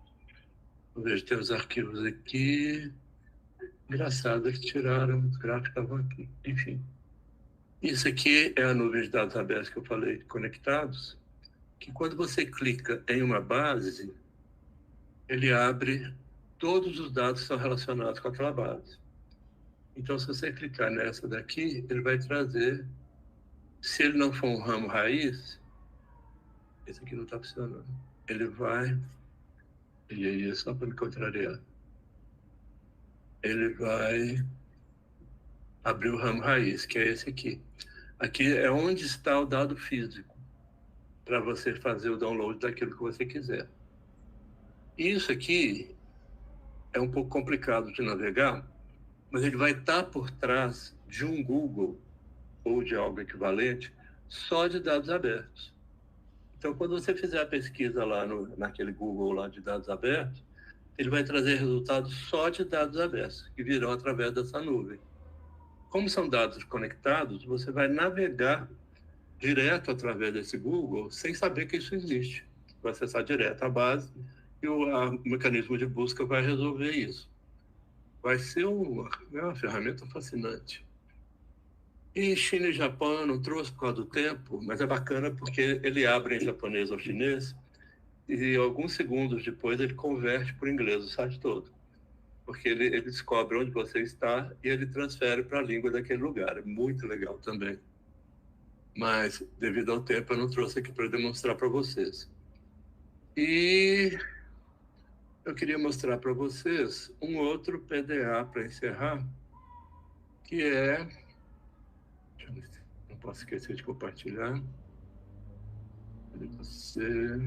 Eu vejo, tem os arquivos aqui. Engraçado que tiraram, os gráficos estavam aqui. Enfim. Isso aqui é a nuvem de dados abertos que eu falei, conectados, que quando você clica em uma base, ele abre todos os dados que são relacionados com aquela base. Então, se você clicar nessa daqui, ele vai trazer, se ele não for um ramo raiz, esse aqui não está funcionando, ele vai, e aí é só para me contrariar, ele vai abrir o ramo raiz, que é esse aqui. Aqui é onde está o dado físico, para você fazer o download daquilo que você quiser. Isso aqui é um pouco complicado de navegar, mas ele vai estar por trás de um Google ou de algo equivalente só de dados abertos. Então, quando você fizer a pesquisa lá naquele Google lá de dados abertos, ele vai trazer resultados só de dados abertos, que virão através dessa nuvem. Como são dados conectados, você vai navegar direto através desse Google sem saber que isso existe. Vai acessar direto a base e o mecanismo de busca vai resolver isso. Vai ser uma ferramenta fascinante. E China e Japão eu não trouxe por causa do tempo, mas é bacana porque ele abre em japonês ou chinês e alguns segundos depois ele converte para o inglês o site todo. Porque ele descobre onde você está e ele transfere para a língua daquele lugar. É muito legal também. Mas, devido ao tempo, eu não trouxe aqui para demonstrar para vocês. E eu queria mostrar para vocês um outro PDA para encerrar, que é... Não posso esquecer de compartilhar. Cadê você?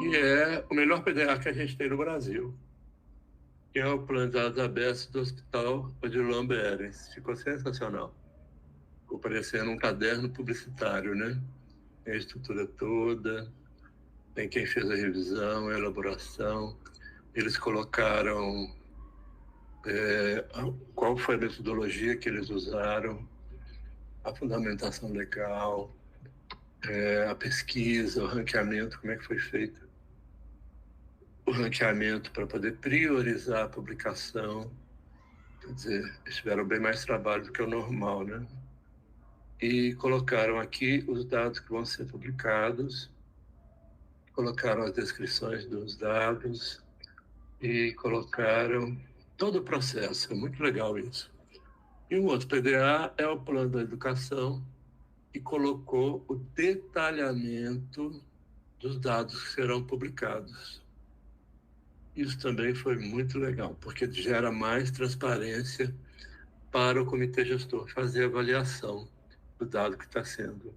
E é o melhor PDA que a gente tem no Brasil, que é o Plano de Dados Abertos do Hospital Odilon Behrens. Ficou sensacional. Ficou parecendo um caderno publicitário, né? Tem a estrutura toda, tem quem fez a revisão, a elaboração. Eles colocaram qual foi a metodologia que eles usaram, a fundamentação legal, a pesquisa, o ranqueamento, como é que foi feito o ranqueamento para poder priorizar a publicação. Quer dizer, eles tiveram bem mais trabalho do que o normal, né? E colocaram aqui os dados que vão ser publicados, colocaram as descrições dos dados e colocaram todo o processo. É muito legal isso. E um outro PDA é o plano da educação, e colocou o detalhamento dos dados que serão publicados. Isso também foi muito legal, porque gera mais transparência para o comitê gestor fazer a avaliação do dado que está sendo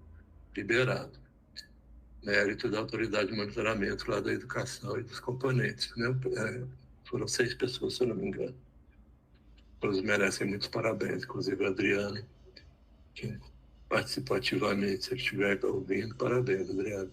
liberado. Mérito da autoridade de monitoramento lá da educação e dos componentes, né? Foram 6 pessoas, se eu não me engano. Todos merecem muitos parabéns, inclusive o Adriano, que participou ativamente. Se ele estiver ouvindo, parabéns, Adriano.